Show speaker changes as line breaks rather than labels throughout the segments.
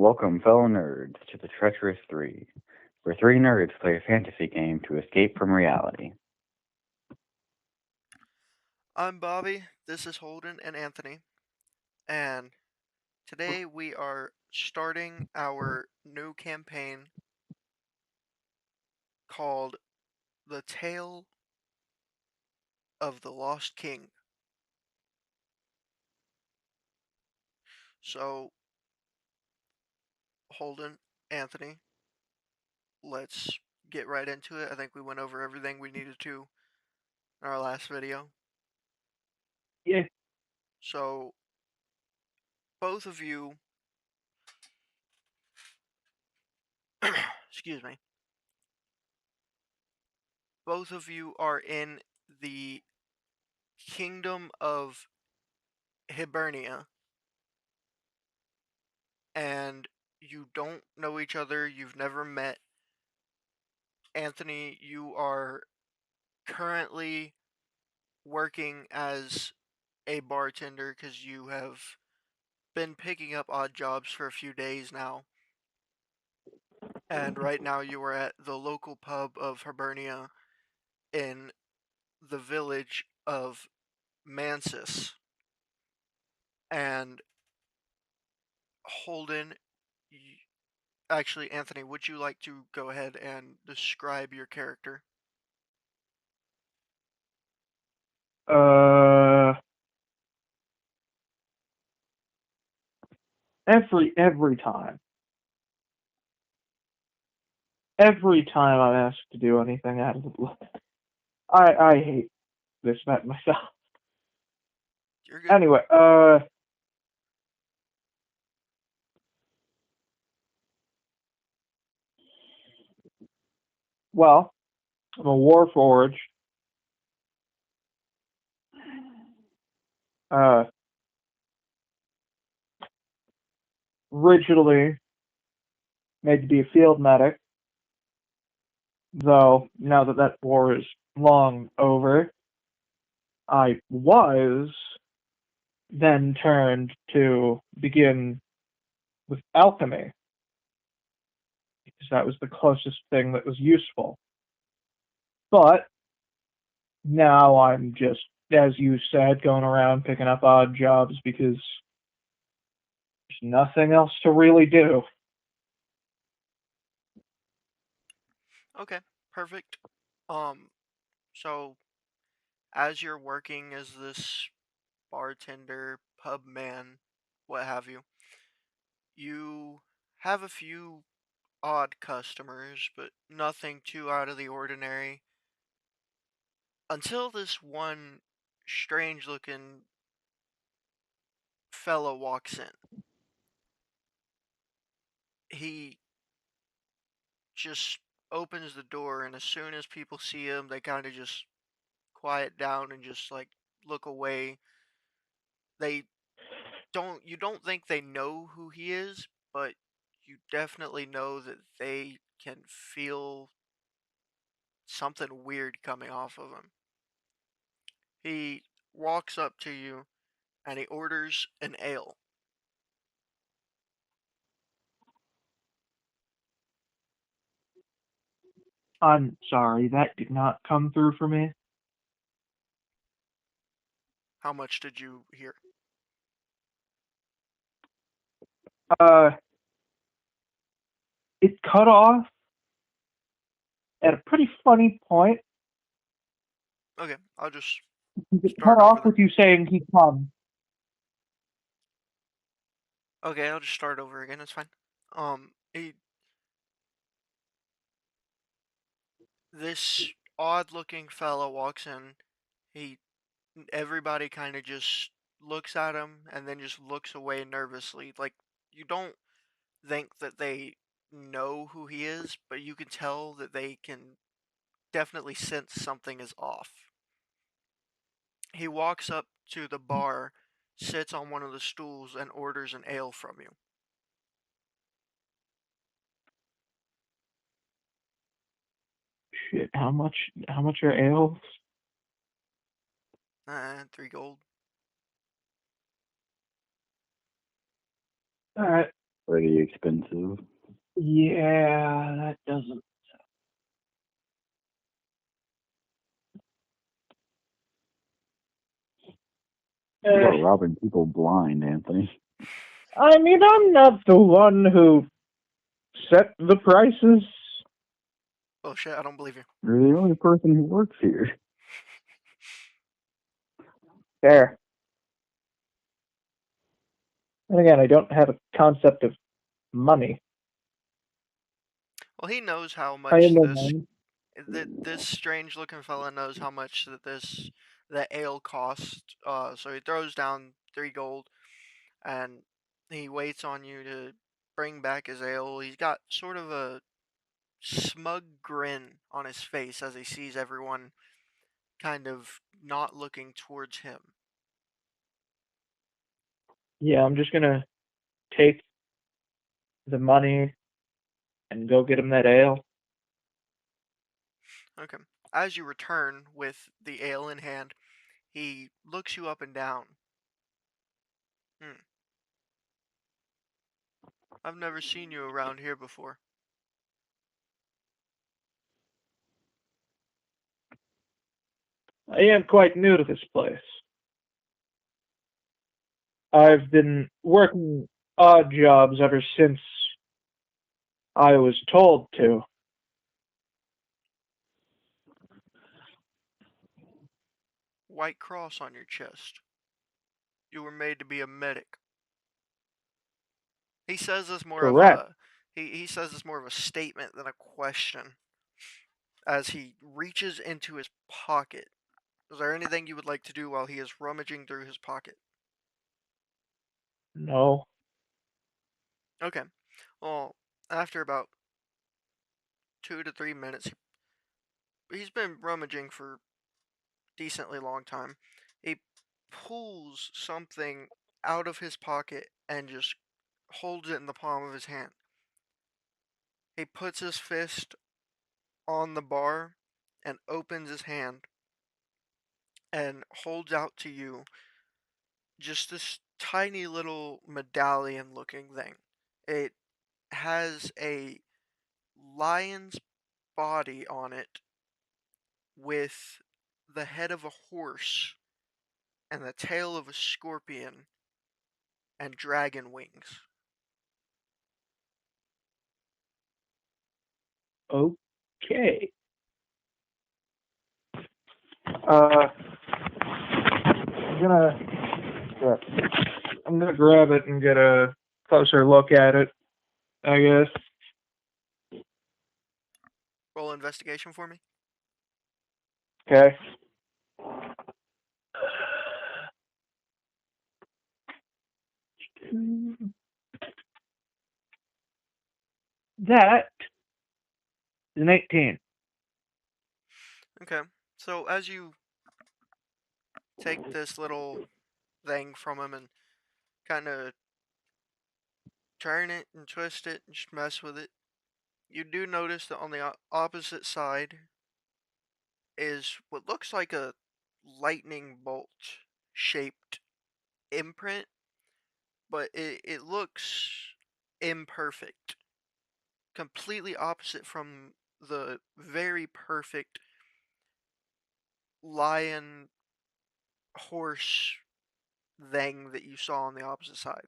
Welcome, fellow nerds, to the Treacherous Three, where three nerds play a fantasy game to escape from reality.
I'm Bobby, this is Holden and Anthony, and today we are starting our new campaign called The Tale of the Lost King. So, Holden, Anthony, let's get right into it. I think we went over everything we needed to in our last video.
Yeah.
So, both of you, excuse me, both of you are in the kingdom of Hibernia, and you don't know each other, you've never met. Anthony, you are currently working as a bartender because you have been picking up odd jobs for a few days now. And right now you are at the local pub of Hibernia in the village of Mansis. And Holden, actually, Anthony, would you like to go ahead and describe your character?
Uh, every time I'm asked to do anything out of the blue, I hate this about myself.
You're good.
Anyway, well, I'm a warforged. Uh, Originally made to be a field medic, though now that that war is long over, I was then turned to begin with alchemy because that was the closest thing that was useful. But now I'm just, as you said, going around picking up odd jobs because there's nothing else to really do.
Okay, perfect. So as you're working as this bartender, pub man, what have you, you have a few odd customers, but nothing too out of the ordinary. Until this one strange looking fellow walks in. He just opens the door, and as soon as people see him, they kind of just quiet down and just like look away. They you don't think they know who he is, but you definitely know that they can feel something weird coming off of him. He walks up to you and he orders an ale.
I'm sorry, that did not come through for me.
How much did you hear?
Uh, it cut off at a pretty funny point.
Okay, I'll just
It cut
start over
off
then.
with you saying he come.
Okay, I'll just start over again. It's fine. He this odd-looking fellow walks in. He Everybody kind of just looks at him and then just looks away nervously. Like you don't think that they know who he is, but you can tell that they can definitely sense something is off. He walks up to the bar, sits on one of the stools, and orders an ale from you.
Shit, how much are ales?
3 gold.
Alright.
Pretty expensive.
Yeah, that doesn't.
You are robbing people blind, Anthony.
I mean, I'm not the one who set the prices.
Oh shit, I don't believe you.
You're the only person who works here.
Fair. And again, I don't have a concept of money.
Well, he knows how
I
much
am no
this
man.
this strange looking fella knows how much that ale costs. So he throws down 3 gold, and he waits on you to bring back his ale. He's got sort of a smug grin on his face as he sees everyone kind of not looking towards him.
Yeah, I'm just gonna take the money and go get him that ale.
Okay. As you return with the ale in hand, he looks you up and down. I've never seen you around here before.
I am quite new to this place. I've been working odd jobs ever since I was told to.
White cross on your chest. You were made to be a medic. He says this more of
Correct.
a he says this more of a statement than a question as he reaches into his pocket. Is there anything you would like to do while he is rummaging through his pocket?
No.
Okay. Well, after about 2 to 3 minutes, he's been rummaging for decently long time. He pulls something out of his pocket and just holds it in the palm of his hand. He puts his fist on the bar and opens his hand and holds out to you just this tiny little medallion looking thing. It has a lion's body on it with the head of a horse and the tail of a scorpion and dragon wings.
Okay. I'm gonna grab it and get a closer look at it, I guess.
Roll investigation for me.
Okay. That is an 18.
Okay. So as you take this little thing from him and kind of turn it and twist it and just mess with it, you do notice that on the opposite side is what looks like a lightning bolt shaped imprint, but it looks imperfect. Completely opposite from the very perfect lion horse thing that you saw on the opposite side.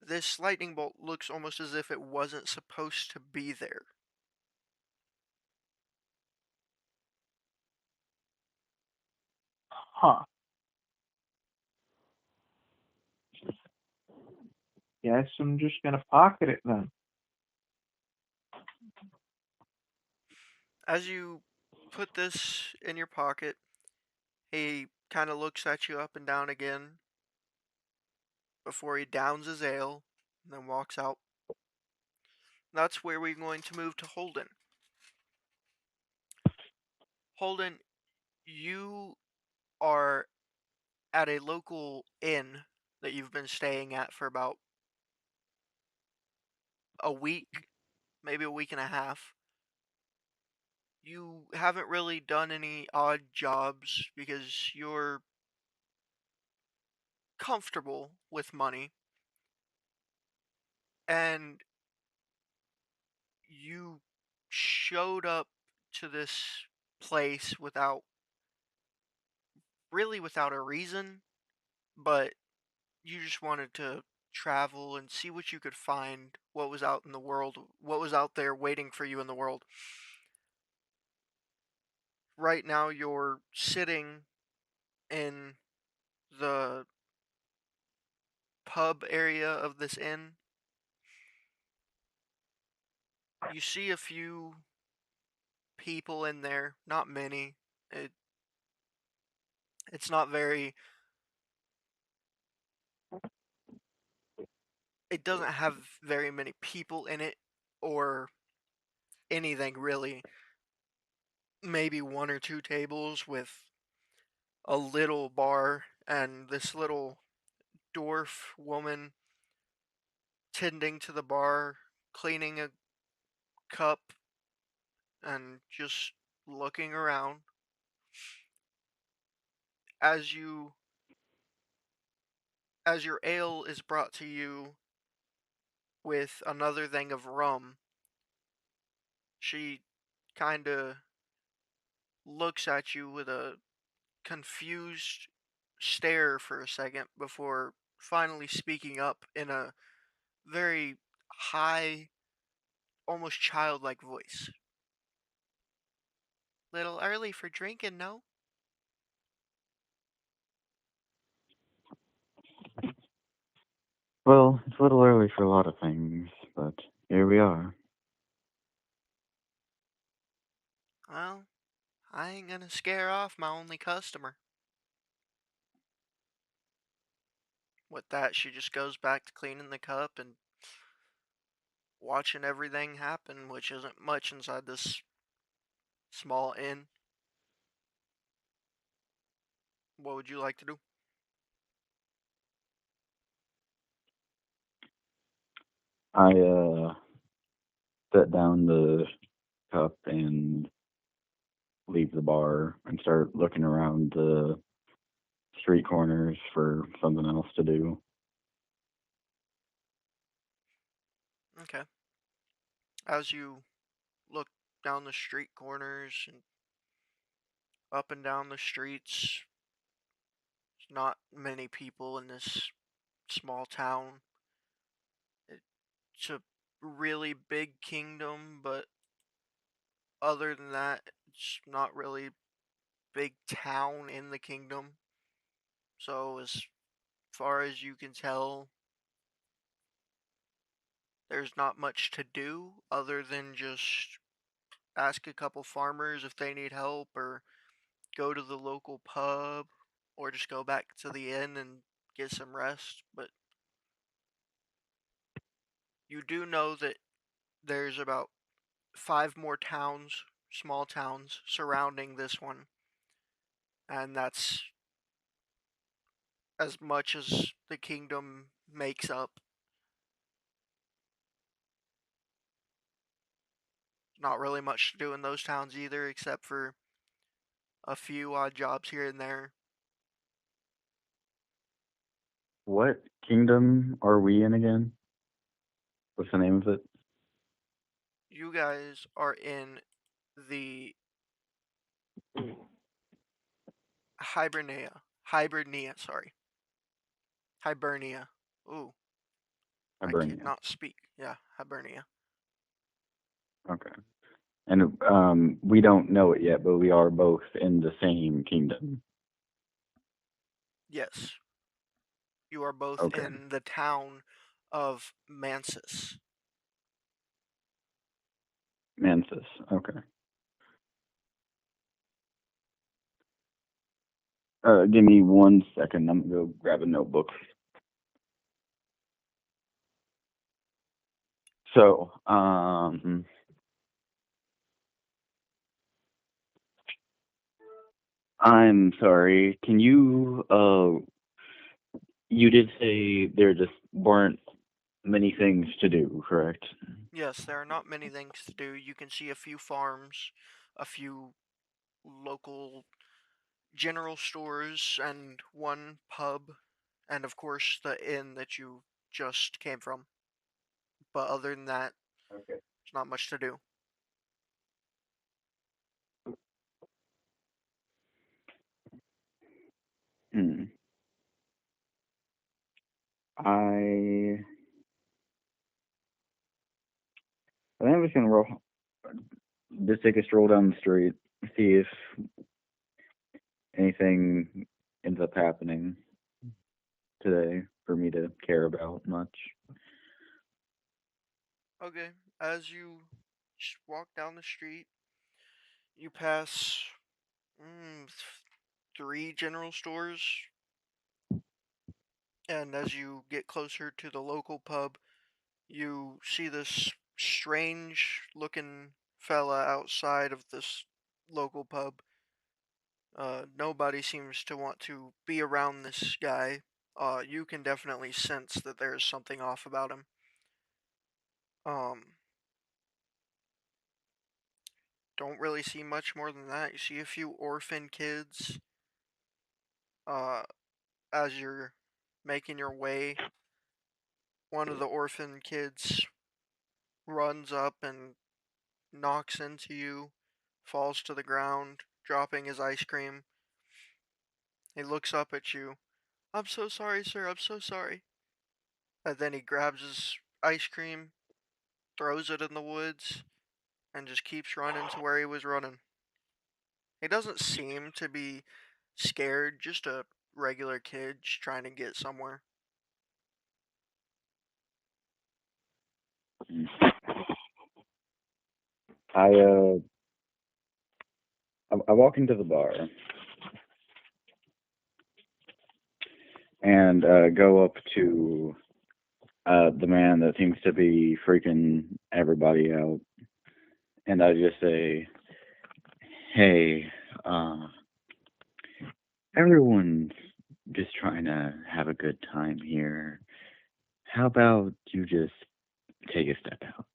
This lightning bolt looks almost as if it wasn't supposed to be there.
Huh. Guess I'm just gonna pocket it then.
As you put this in your pocket, he kind of looks at you up and down again before he downs his ale and then walks out. That's where we're going to move to Holden. Holden, you are at a local inn that you've been staying at for about a week, maybe a week and a half. You haven't really done any odd jobs because you're comfortable with money. and you showed up to this place without a reason, but you just wanted to travel and see what you could find, what was out in the world, what was out there waiting for you in the world. Right now, you're sitting in the pub area of this inn. You see a few people in there, not many. It it's not very it doesn't have very many people in it or anything really. Maybe one or two tables with a little bar and this little dwarf woman tending to the bar, cleaning a cup and just looking around. As you as your ale is brought to you with another thing of rum, she kind of looks at you with a confused stare for a second before finally speaking up in a very high, almost childlike voice. Little early for drinking, no?
Well, it's a little early for a lot of things, but here we are.
Well, I ain't gonna scare off my only customer. With that, she just goes back to cleaning the cup and watching everything happen, which isn't much inside this small inn. What would you like to do?
I set down the cup and leave the bar and start looking around the street corners for something else to do.
Okay. As you look down the street corners and up and down the streets, there's not many people in this small town. It's a really big kingdom, but other than that, it's not really big town in the kingdom. So as far as you can tell, there's not much to do other than just ask a couple farmers if they need help or go to the local pub or just go back to the inn and get some rest. But you do know that there's about five more towns, small towns, surrounding this one, and that's as much as the kingdom makes up. Not really much to do in those towns either, except for a few odd jobs here and there.
What kingdom are we in again? What's the name of it?
You guys are in the Hibernia, sorry. Hibernia. Ooh, I
Hibernia.
cannot speak. Yeah, Hibernia.
Okay. And we don't know it yet, but we are both in the same kingdom.
Yes, you are both
Okay.
in the town of Mansus.
Mansus. Okay. Give me 1 second. I'm gonna go grab a notebook. So, I'm sorry. Can you you did say there just weren't many things to do, correct?
Yes, there are not many things to do. You can see a few farms, a few local general stores, and one pub, and of course the inn that you just came from. But other than that,
Okay.
there's not much to do.
Hmm. I think I'm just gonna just take a stroll down the street, see if anything ends up happening today for me to care about much.
Okay, as you walk down the street, you pass three general stores, and as you get closer to the local pub, you see this strange looking fella outside of this local pub. Nobody seems to want to be around this guy. You can definitely sense that there's something off about him. Um, don't really see much more than that. You see a few orphan kids. As you're making your way, one of the orphan kids runs up and knocks into you, falls to the ground, dropping his ice cream. He looks up at you. I'm so sorry, sir. I'm so sorry. And then he grabs his ice cream, throws it in the woods, and just keeps running to where he was running. He doesn't seem to be scared, just a regular kid just trying to get somewhere.
I walk into the bar and go up to the man that seems to be freaking everybody out, and I just say, "Hey, everyone's just trying to have a good time here. How about you just take a step out?"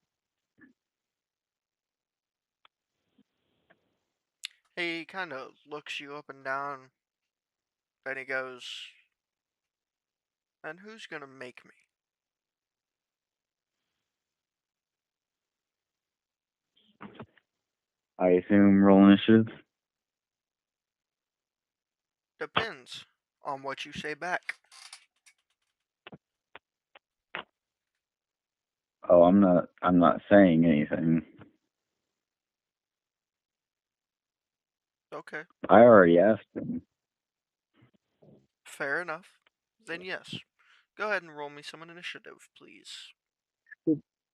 He kind of looks you up and down. Then he goes, and who's gonna make me?
I assume roll initiative.
Depends on what you say back.
Oh, I'm not saying anything.
Okay,
I already asked him.
fair enough. Then yes. Go ahead and roll me some initiative, please.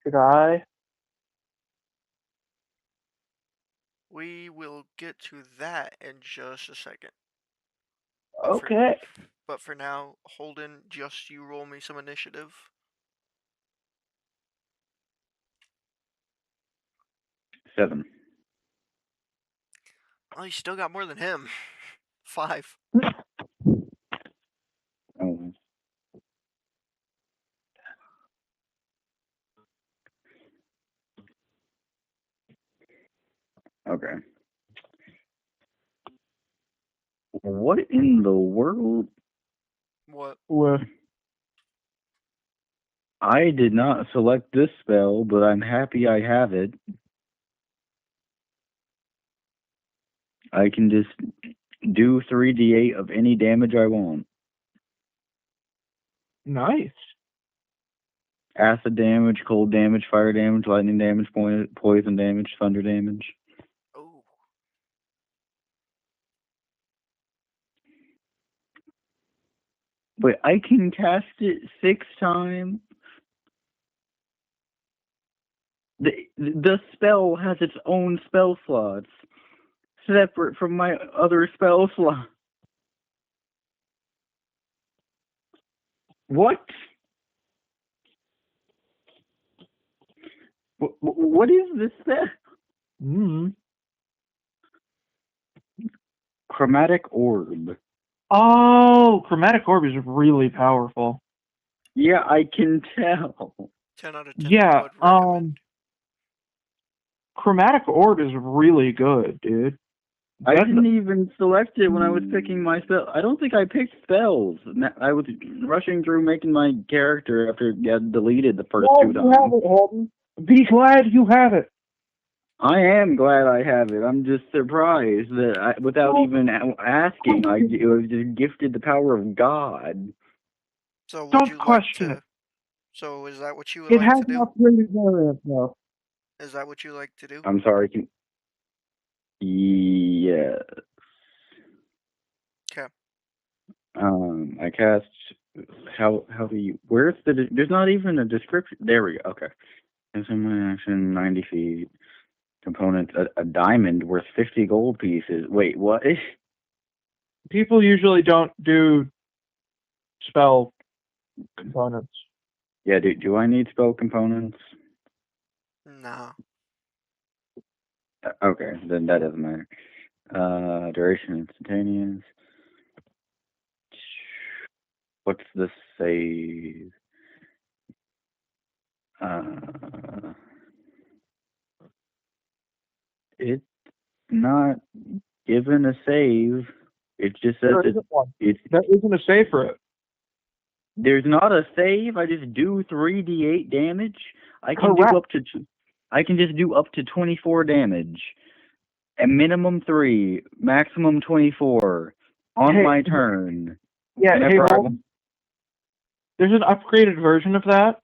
Should I?
We will get to that in just a second.
Okay.
But for now, Holden, just you roll me some initiative.
7.
Oh, you still got more than him. 5.
Oh. Okay. What in the world?
What?
With
I did not select this spell, but I'm happy I have it. I can just do 3d8 of any damage I want.
nice.
Acid damage, cold damage, fire damage, lightning damage, poison damage, thunder damage.
Oh.
But I can cast it 6 times. The spell has its own spell slots, separate from my other spell slot. What? What is this spell? Chromatic Orb.
Oh, Chromatic Orb is really powerful.
Yeah, I can tell.
10 out of 10
Yeah,
would recommend.
Chromatic Orb is really good, dude.
I
That's
didn't even select it when I was picking my spell. I don't think I picked spells. I was rushing through making my character after I had deleted the first
Glad
two
you have
times.
it, Holden. Be glad you have it.
I am glad I have it. I'm just surprised that without even asking, I was just gifted the power of God.
So would
Don't
you like
question
to?
it.
So is that what you would
It
like
has
to
an
do?
upgraded variant, though.
Is that what you like to do?
I'm sorry. Yeah.
Okay.
I cast. How do you? Where's the? There's not even a description. There we go. Okay. It's in my action, 90 feet. Component, a diamond worth 50 gold pieces. Wait, what?
People usually don't do spell components.
Yeah, do I need spell components?
No.
Okay, then that doesn't matter. Duration instantaneous. What's the save? It's not given a save. It just says
There isn't one.
it's.
There isn't a save for it.
There's not a save. I just do 3d8 damage. I can
Correct.
do up to. I can just do up to 24 damage. A minimum 3, maximum 24 on my turn.
Yeah, hey,
Whenever I
Holden,
want.
there's an upgraded version of that.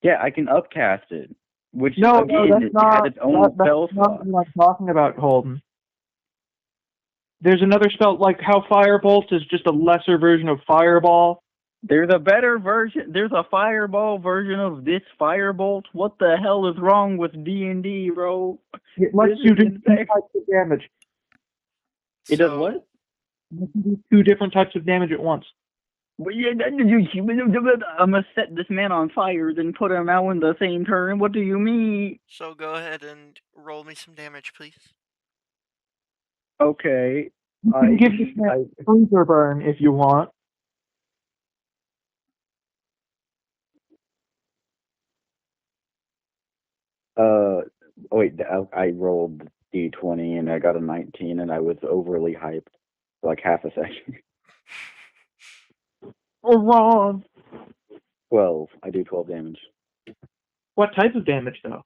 Yeah, I can upcast it, which
No,
again
that's
it
not.
has its own spell
That's not
slot.
what I'm talking about, Holden. There's another spell, like how Firebolt is just a lesser version of Fireball.
There's a better version. There's a fireball version of this firebolt. What the hell is wrong with D&D, bro?
It lets
This
you
is
do two
insane.
types of damage.
It does
So,
what?
It lets you do 2 different types of damage at once.
Well, yeah, I'm gonna set this man on fire, then put him out in the same turn. What do you mean?
So go ahead and roll me some damage, please.
Okay.
You can give this man freezer burn if you want.
Wait, I rolled D20 and I got a 19 and I was overly hyped for like half a second.
Or wrong.
12. I do 12 damage.
What type of damage, though?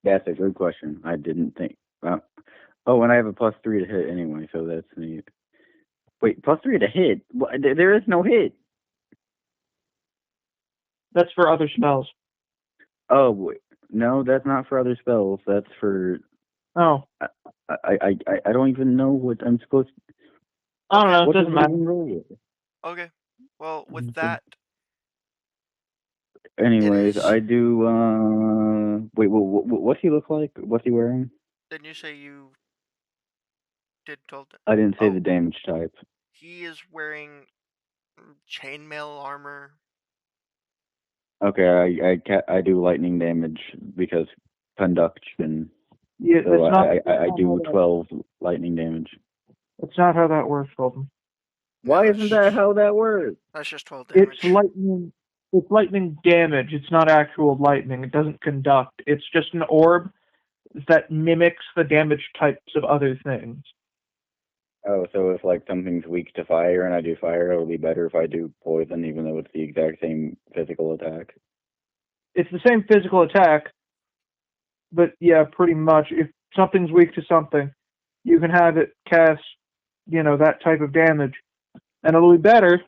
That's a good question. I didn't think. Oh, and I have a +3 to hit anyway, so that's neat. Wait, +3 to hit? There is no hit.
That's for other spells.
Oh, wait. No, that's not for other spells. That's for.
Oh.
I don't even know what I'm supposed to.
I don't know. It
What
doesn't
does
matter.
it even roll?
Okay. Well, with that,
Anyways,
is-
I do. Wait, what's he look like? What's he wearing?
didn't you say you did 12?
I didn't say
Oh.
the damage type.
He is wearing chainmail armor.
Okay, I do lightning damage because conduction.
Yeah,
So
that's not.
I do 12 lightning damage.
That's not how that works, Golden.
Why
No,
isn't that how that works?
That's just 12 damage.
It's lightning. It's lightning damage. It's not actual lightning. It doesn't conduct. It's just an orb that mimics the damage types of other things.
Oh, so if like something's weak to fire and I do fire, it'll be better if I do poison, even though it's the exact same physical attack.
It's the same physical attack, but yeah, pretty much. If something's weak to something, you can have it cast, that type of damage, and it'll be better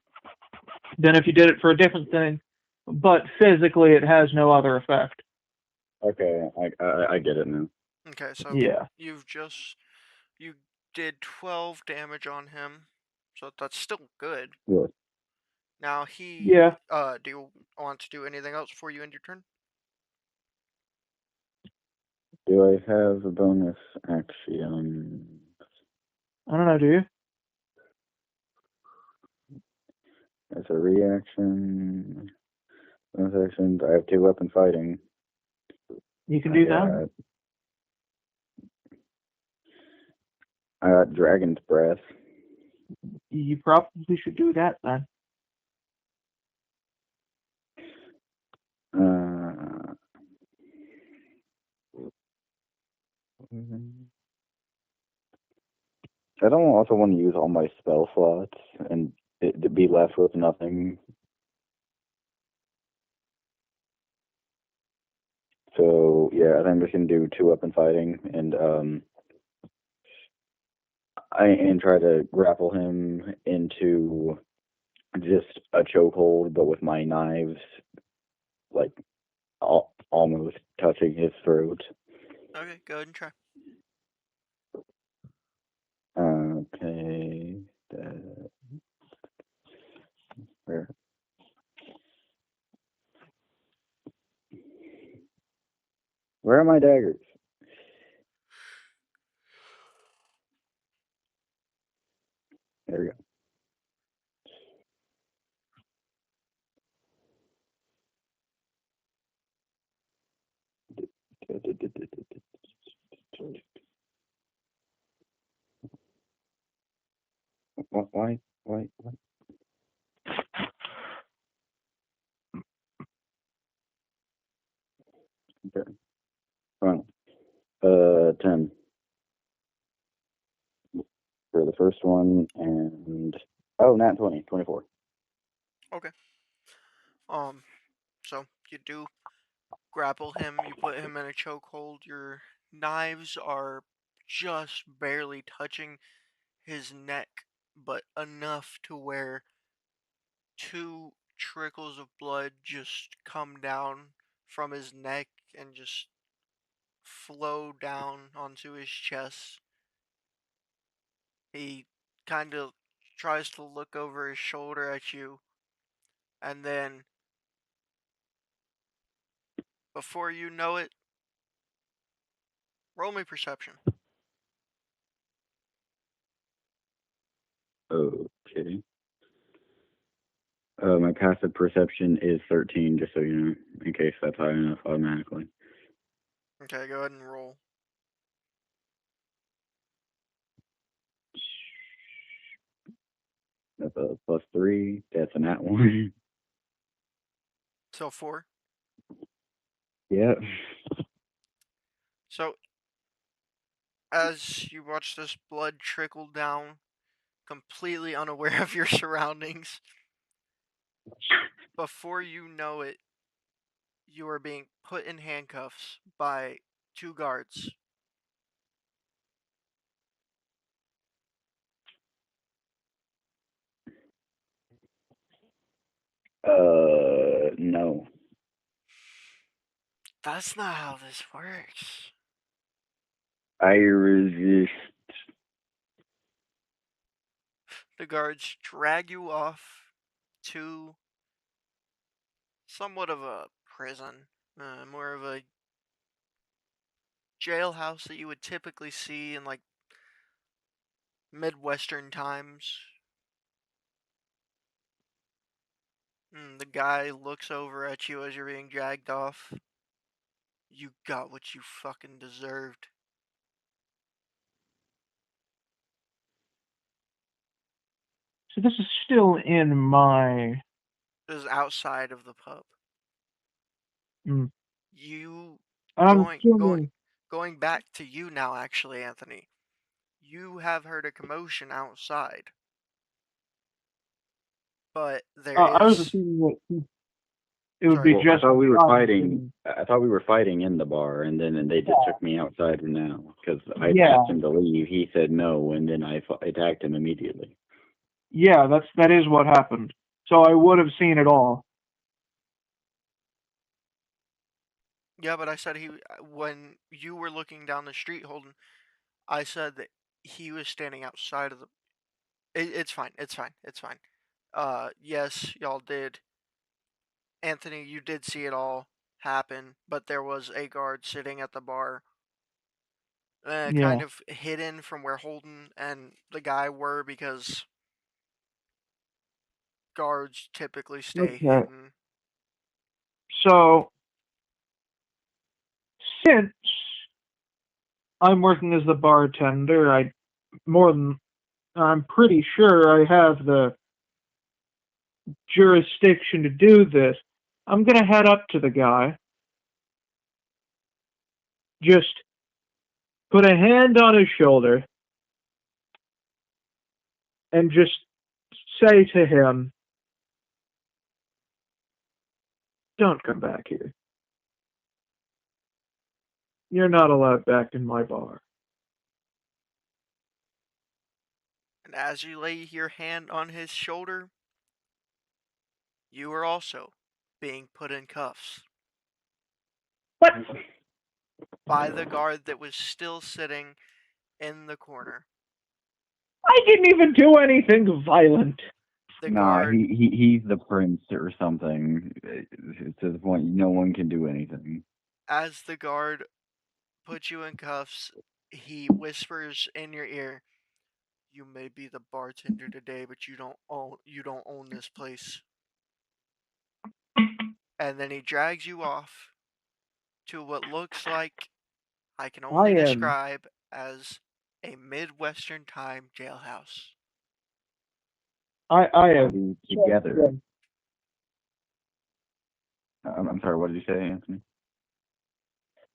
than if you did it for a different thing. But physically, it has no other effect.
Okay, I get it now.
Okay, so
Yeah.
you did 12 damage on him, so that's still good.
Yeah.
Now do you want to do anything else before you end your turn?
Do I have a bonus action?
I don't know, do you?
As a reaction, bonus actions. I have 2 weapon fighting.
You can do that.
I got Dragon's Breath.
You probably should do that then.
I don't also want to use all my spell slots and to be left with nothing. So yeah, I think I'm just gonna do 2-weapon fighting and try to grapple him into just a chokehold, but with my knives like almost touching his throat.
Okay, go ahead and try.
Okay. Where? Where are my daggers? There we go. Why? Okay. Fine. 10 for the first one, and nat 20, 24.
Okay. So you do grapple him, you put him in a chokehold, your knives are just barely touching his neck, but enough to where 2 trickles of blood just come down from his neck and just flow down onto his chest. He kind of tries to look over his shoulder at you, and then before you know it, roll me perception.
Okay. My passive perception is 13, just so you know, in case that's high enough automatically.
Okay, go ahead and roll.
That's a +3. That's a nat 1.
So 4.
Yeah.
So as you watch this blood trickle down, completely unaware of your surroundings, before you know it, you are being put in handcuffs by 2 guards.
No.
That's not how this works.
I resist.
The guards drag you off to somewhat of a prison, more of a jailhouse that you would typically see in like Midwestern times. The guy looks over at you as you're being dragged off. You got what you fucking deserved.
So this is still in my.
This is outside of the pub.
Mm,
You
I'm
going
assuming.
going back to you now, actually, Anthony. You have heard a commotion outside, but there
I was
is.
assuming that it would
Sorry.
be
Well,
just.
I thought we were
us
fighting.
and-
I thought we were fighting in the bar, and then they just took me outside now because I
Yeah.
asked him to leave. He said no, and then I attacked him immediately.
Yeah, that is what happened. So I would have seen it all.
Yeah, but I said when you were looking down the street, Holden, I said that he was standing outside of the. It's fine. It's fine. It's fine. Yes, y'all did. Anthony, you did see it all happen, but there was a guard sitting at the bar, kind
Yeah.
of hidden from where Holden and the guy were because guards typically stay
Okay.
hidden.
So since I'm working as the bartender, I'm pretty sure I have the jurisdiction to do this. I'm gonna head up to the guy, just put a hand on his shoulder, and just say to him, "Don't come back here. You're not allowed back in my bar."
And as you lay your hand on his shoulder, you are also being put in cuffs
What?
by the guard that was still sitting in the corner.
I didn't even do anything violent.
The
Nah,
guard,
he's the prince or something. To the point no one can do anything.
as the guard puts you in cuffs, he whispers in your ear, "You may be the bartender today, but you don't own this place." And then he drags you off to what looks like, I can
I
only
am
describe as, a Midwestern time jailhouse.
I am
Be together. I'm sorry, what did you say, Anthony?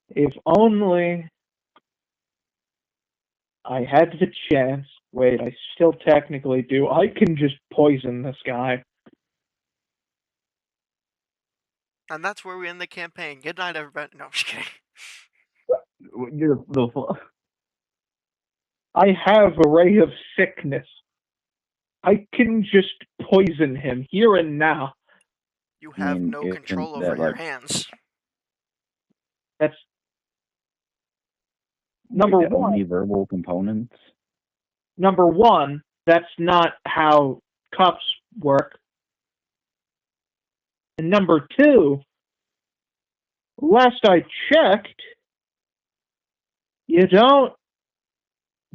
If only I had the chance. Wait, I still technically do. I can just poison this guy.
And that's where we end the campaign. Good night, everybody. No, I'm just kidding.
You're the
I have a ray of sickness. I can just poison him here and now.
You have
mean,
no
isn't
control over
that,
your
like-
hands.
That's number
the
one.
only verbal components.
Number one, that's not how cuffs work. And number two, last I checked, you don't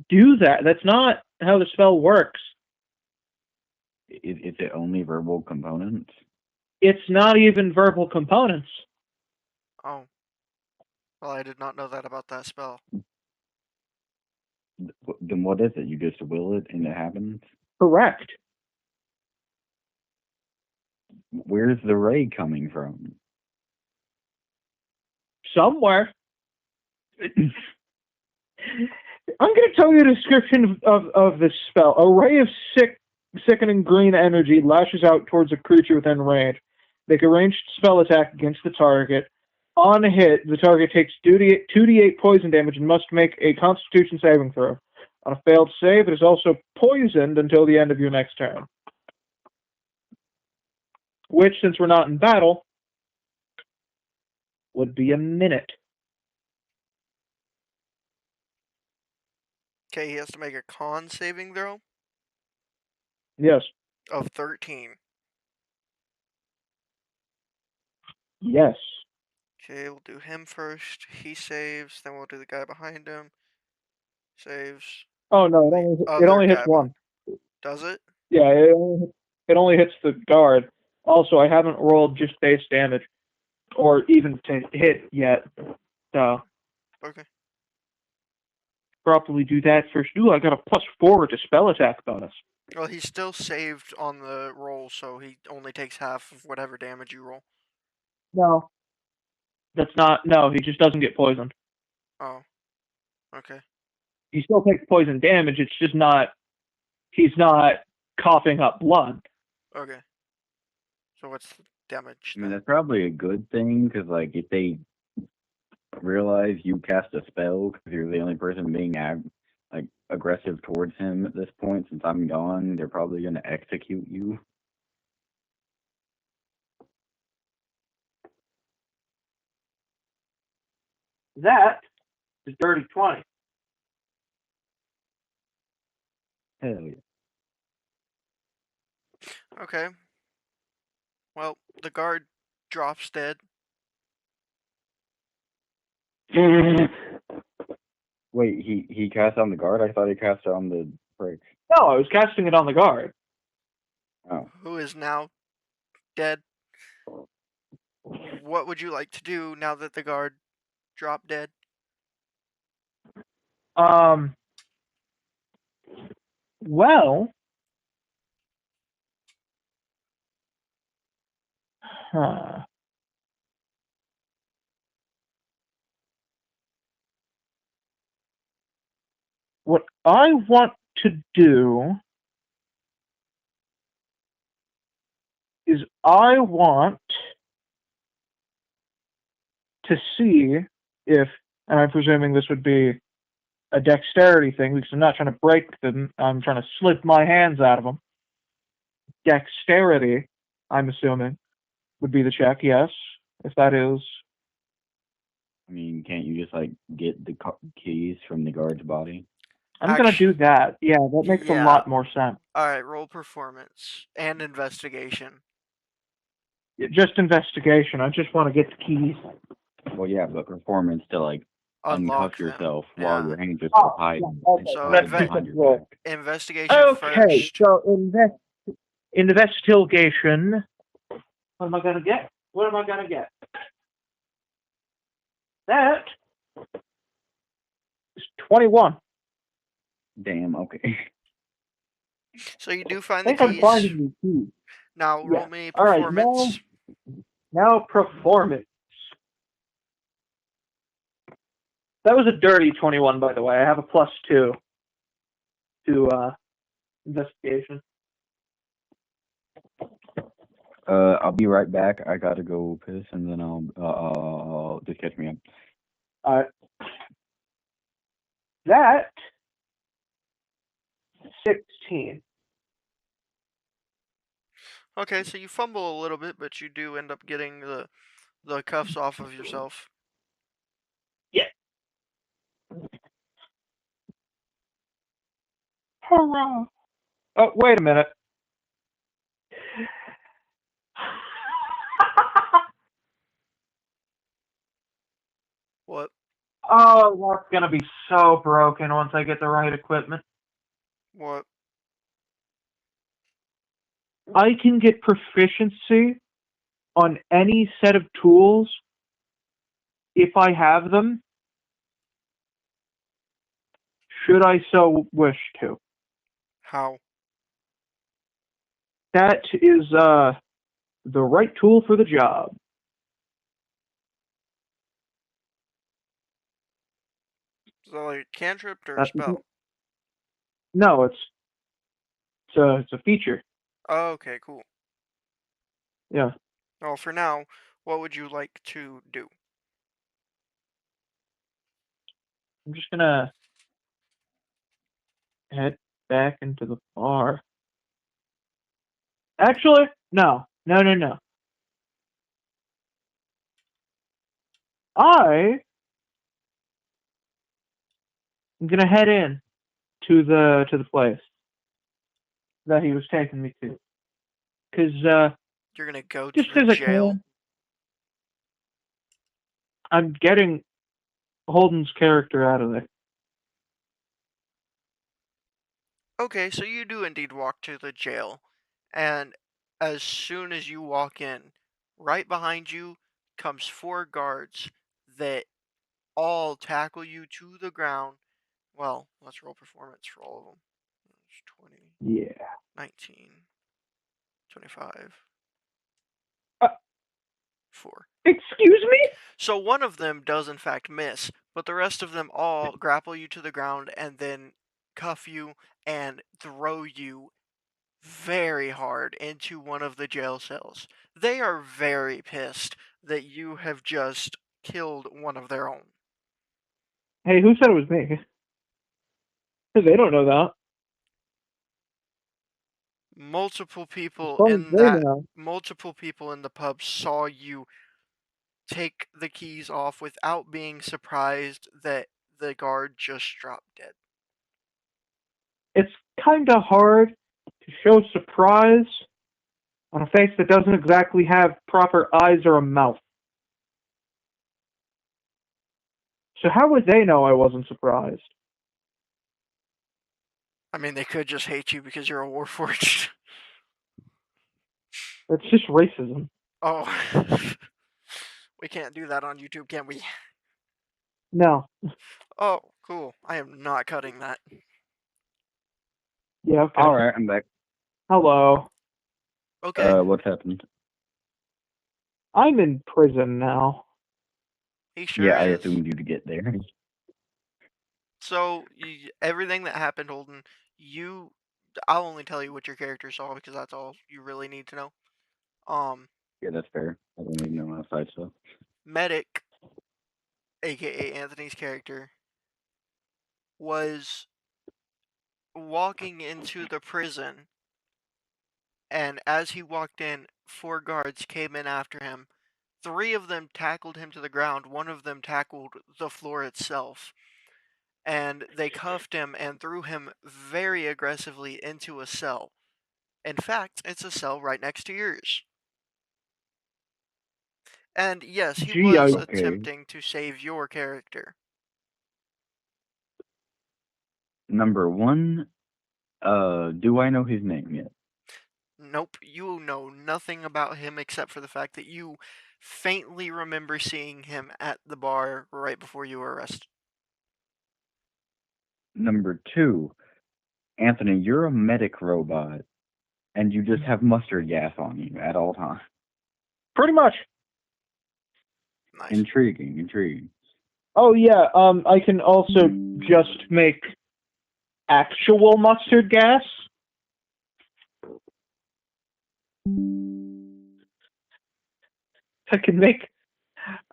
do that. That's not how the spell works.
Is it only verbal components?
It's not even verbal components.
Oh. Well, I did not know that about that spell.
Then what is it? You just will it and it happens?
Correct.
Where's the ray coming from?
Somewhere. I'm going to tell you a description of this spell. A ray of sickening green energy lashes out towards a creature within range. Make a ranged spell attack against the target. On a hit, the target takes 2d8 poison damage and must make a Constitution saving throw. On a failed save, it is also poisoned until the end of your next turn. Which, since we're not in battle, would be a minute.
Okay, he has to make a con saving throw
Yes.
of 13.
Yes.
Okay, we'll do him first. He saves, then we'll do the guy behind him. Saves.
Oh, no, it only hits one.
Does it?
Yeah, it only hits the guard. Also, I haven't rolled just base damage, or even to hit yet. So,
Okay.
probably do that first. Ooh, I got a +4 to spell attack bonus.
Well, he's still saved on the roll, so he only takes half of whatever damage you roll.
No. That's not, no, he just doesn't get poisoned.
Oh. Okay.
He still takes poison damage, it's just not, he's not coughing up blood.
Okay. So what's the damage
I mean,
then?
that's probably a good thing, because, like, if they realize you cast a spell because you're the only person being, aggressive towards him at this point, since I'm gone, they're probably going to execute you.
That is dirty 20.
Hell yeah.
Okay. Well, the guard drops dead.
Wait, he cast on the guard? I thought he cast on the prick.
No, I was casting it on the guard.
Oh.
Who is now dead. What would you like to do now that the guard dropped dead?
Well, what I want to do I want to see if, and I'm presuming this would be a dexterity thing because I'm not trying to break them, I'm trying to slip my hands out of them. Dexterity, I'm assuming, would be the check, yes. If that is.
I mean, can't you just like get the keys from the guard's body?
I'm going to do that. Yeah, that makes a lot more sense.
Alright, roll performance and investigation.
Just investigation. I just want to get the keys.
Well, yeah, but performance to like
Unlock
uncuff
them.
yourself while
Yeah.
your hands are
Oh,
tied.
yeah, okay.
So
That's
inve-
just roll.
Investigation
Okay,
first.
so investigation. What am I gonna get? What am I gonna get? That is 21.
Damn. Okay.
So you do find
I
the
think I'm
keys.
finding the keys.
Now roll
Yeah.
me
All right,
performance.
now performance. That was a dirty 21, by the way. I have a +2 to investigation.
I'll be right back. I gotta go piss, and then I'll just catch me up.
Alright. That 16.
Okay, so you fumble a little bit, but you do end up getting the cuffs off of yourself.
Yeah. Hurrah! Oh, wait a minute.
What?
Oh, that's gonna be so broken once I get the right equipment.
What?
I can get proficiency on any set of tools if I have them, should I so wish to.
How?
That is the right tool for the job.
Is that like a cantrip or a spell?
No, it's a feature.
Oh, okay, cool.
Yeah.
Well, for now, what would you like to do?
I'm just gonna head back into the bar. Actually, no. I'm gonna head in to the place that he was taking me to, because
You're gonna go
just
to the
because I
jail?
can. I'm getting Holden's character out of there.
Okay, so you do indeed walk to the jail, and as soon as you walk in, right behind you comes 4 guards that all tackle you to the ground. Well, let's roll performance for all of them. 20,
Yeah.
19, 25, 4.
Excuse me?
So one of them does in fact miss, but the rest of them all grapple you to the ground and then cuff you and throw you very hard into one of the jail cells. They are very pissed that you have just killed one of their own.
Hey, who said it was me? Because they don't know that.
Multiple people
far as
in
they
that
know.
multiple people in the pub saw you take the keys off without being surprised that the guard just dropped dead.
It's kind of hard to show surprise on a face that doesn't exactly have proper eyes or a mouth. So how would they know I wasn't surprised?
I mean, they could just hate you because you're a Warforged.
It's just racism.
Oh. We can't do that on YouTube, can we?
No.
Oh, cool. I am not cutting that.
Yeah, okay.
All right, I'm back.
Hello.
Okay.
What's happened?
I'm in prison now.
He sure
Yeah, I
is.
assumed you to get there.
So, everything that happened, Holden, I'll only tell you what your character saw because that's all you really need to know.
Yeah, that's fair. I don't even know outside stuff.
Medic, aka Anthony's character, was walking into the prison, and as he walked in, 4 guards came in after him. 3 of them tackled him to the ground, 1 of them tackled the floor itself, and they cuffed him and threw him very aggressively into a cell. In fact, it's a cell right next to yours. And yes, he
Gee,
was
Okay.
attempting to save your character.
Number 1, do I know his name yet?
Nope, you know nothing about him except for the fact that you faintly remember seeing him at the bar right before you were arrested.
Number 2, Anthony, you're a medic robot, and you just have mustard gas on you at all times.
pretty much.
Nice.
Intriguing.
Oh yeah, I can also just make actual mustard gas. I can make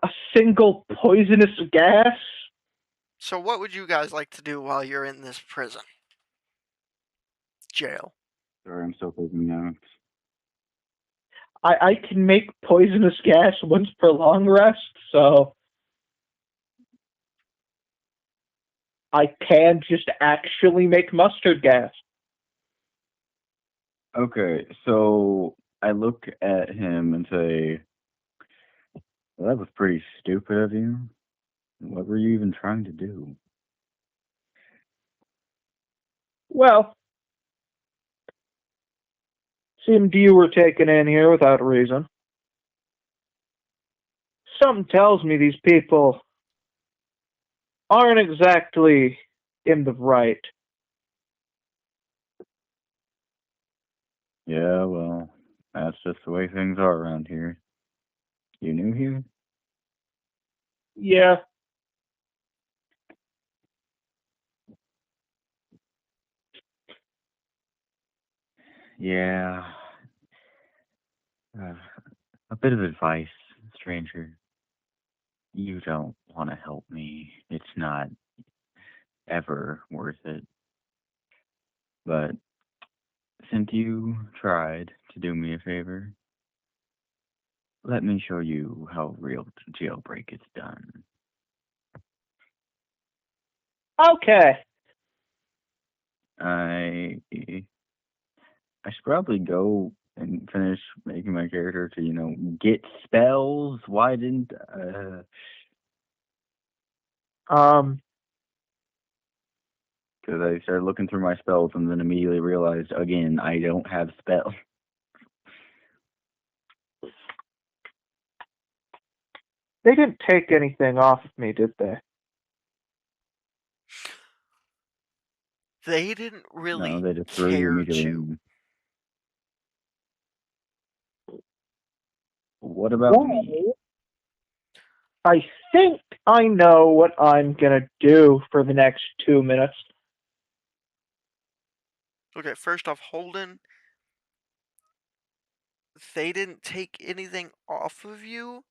a single poisonous gas.
So what would you guys like to do while you're in this prison? Jail.
Sorry, I'm still taking notes.
I can make poisonous gas once per long rest, so I can just actually make mustard gas.
Okay, so I look at him and say, well, that was pretty stupid of you. What were you even trying to do?
Well, seemed you were taken in here without a reason. Something tells me these people aren't exactly in the right.
Yeah, well, that's just the way things are around here. You new here?
Yeah,
Yeah. A bit of advice, stranger. You don't want to help me. It's not ever worth it. But since you tried to do me a favor, let me show you how real jailbreak is done.
okay.
I should probably go and finish making my character to, get spells. Why didn't because I started looking through my spells and then immediately realized again I don't have spells.
They didn't take anything off of me, did they?
They didn't really
No, they just threw you
care
immediately.
to.
What about me?
I think I know what I'm gonna do for the next 2 minutes.
Okay, first off, Holden, they didn't take anything off of you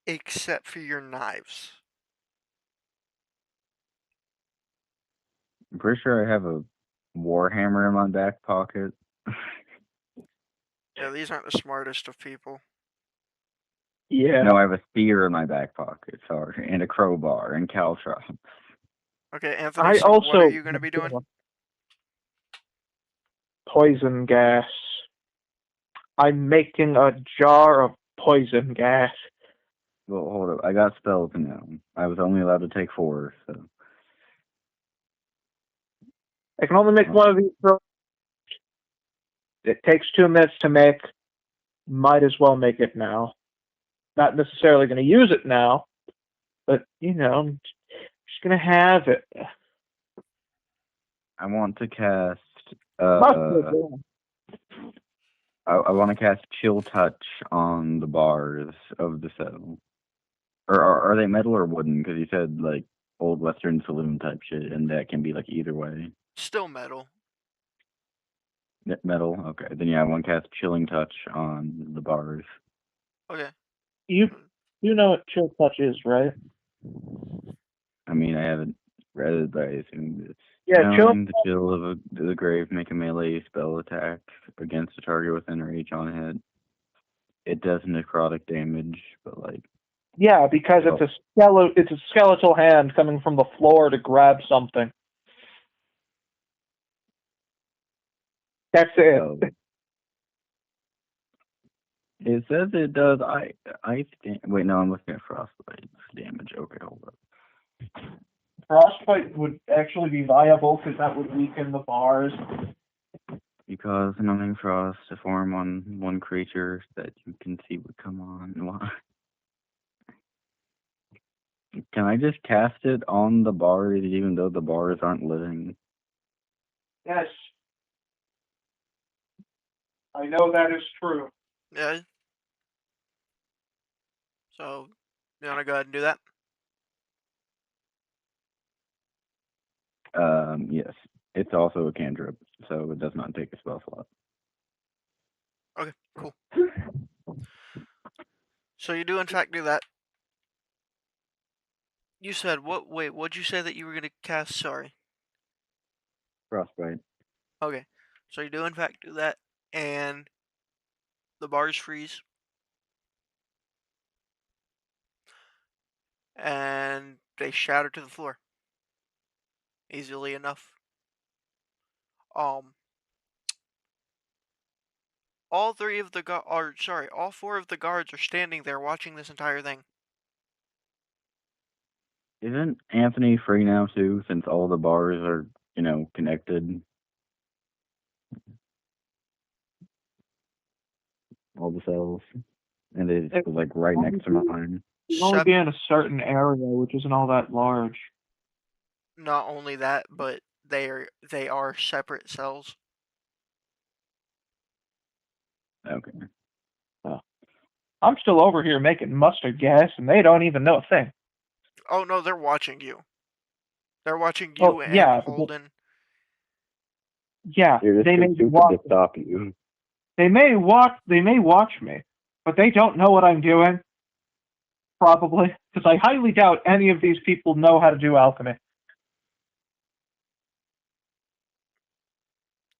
except for your knives.
I'm pretty sure I have a warhammer in my back pocket.
Yeah, these aren't the smartest of people.
Yeah.
No, I have a spear in my back pocket, sorry, and a crowbar and caltrops.
Okay, Anthony,
I
so
also
what are you going to be doing?
Poison gas. I'm making a jar of poison gas.
Well, hold up. I got spells now. I was only allowed to take 4, so.
I can only make one of these. It takes 2 minutes to make. Might as well make it now. Not necessarily going to use it now, but, I'm just going to have it.
I want to cast.
Mustard gas.
I want to cast Chill Touch on the bars of the cell. Or are they metal or wooden? Because you said like old Western saloon type shit, and that can be like either way.
Still metal.
Metal. Okay. Then yeah, one cast Chilling Touch on the bars.
Okay.
You know what chill touch is, right?
I mean, I haven't read it, but I assume it's
Chill.
the chill of the grave. Make a melee spell attack against a target within reach on hit. It does necrotic damage, but like.
Yeah, because it's a skeletal hand coming from the floor to grab something. That's it.
So, it says it does ice damage. Wait, no, I'm looking at frostbite damage. Okay, hold up.
Frostbite would actually be viable because that would weaken the bars.
Because numbing frost to form on one creature that you can see would come on. Why? Can I just cast it on the bars even though the bars aren't living?
Yes. I know that is true.
Yeah. So, you want to go ahead and do that?
Yes. It's also a cantrip, so it does not take a spell slot.
Okay, cool. So you do in fact do that. You said what? Wait, what'd you say that you were gonna cast? Sorry.
Frostbite.
Okay, so you do in fact do that, and the bars freeze, and they shatter to the floor. Easily enough. All three of the all four of the guards are standing there watching this entire thing.
Isn't Anthony free now too, since all the bars are, connected? All the cells. And it's like right next to mine.
You can only be in a certain area, which isn't all that large.
Not only that, but they are separate cells.
Okay.
I'm still over here making mustard gas, and they don't even know a thing.
Oh no, they're watching you. They're watching you and Holden.
Yeah,
they may watch to stop you.
They may watch me, but they don't know what I'm doing. Probably, because I highly doubt any of these people know how to do alchemy.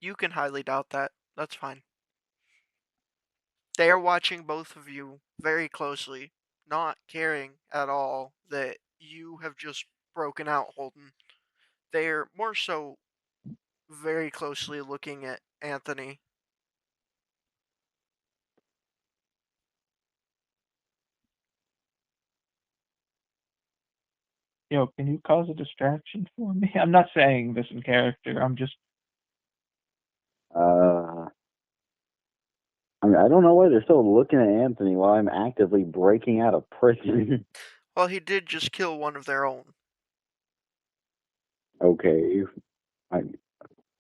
You can highly doubt that. That's fine. They are watching both of you very closely, not caring at all that you have just broken out, Holden. They're more so very closely looking at Anthony.
Yo, can you cause a distraction for me? I'm not saying this in character. I'm just.
I mean, I don't know why they're still looking at Anthony while I'm actively breaking out of prison.
Well, he did just kill one of their own.
Okay. I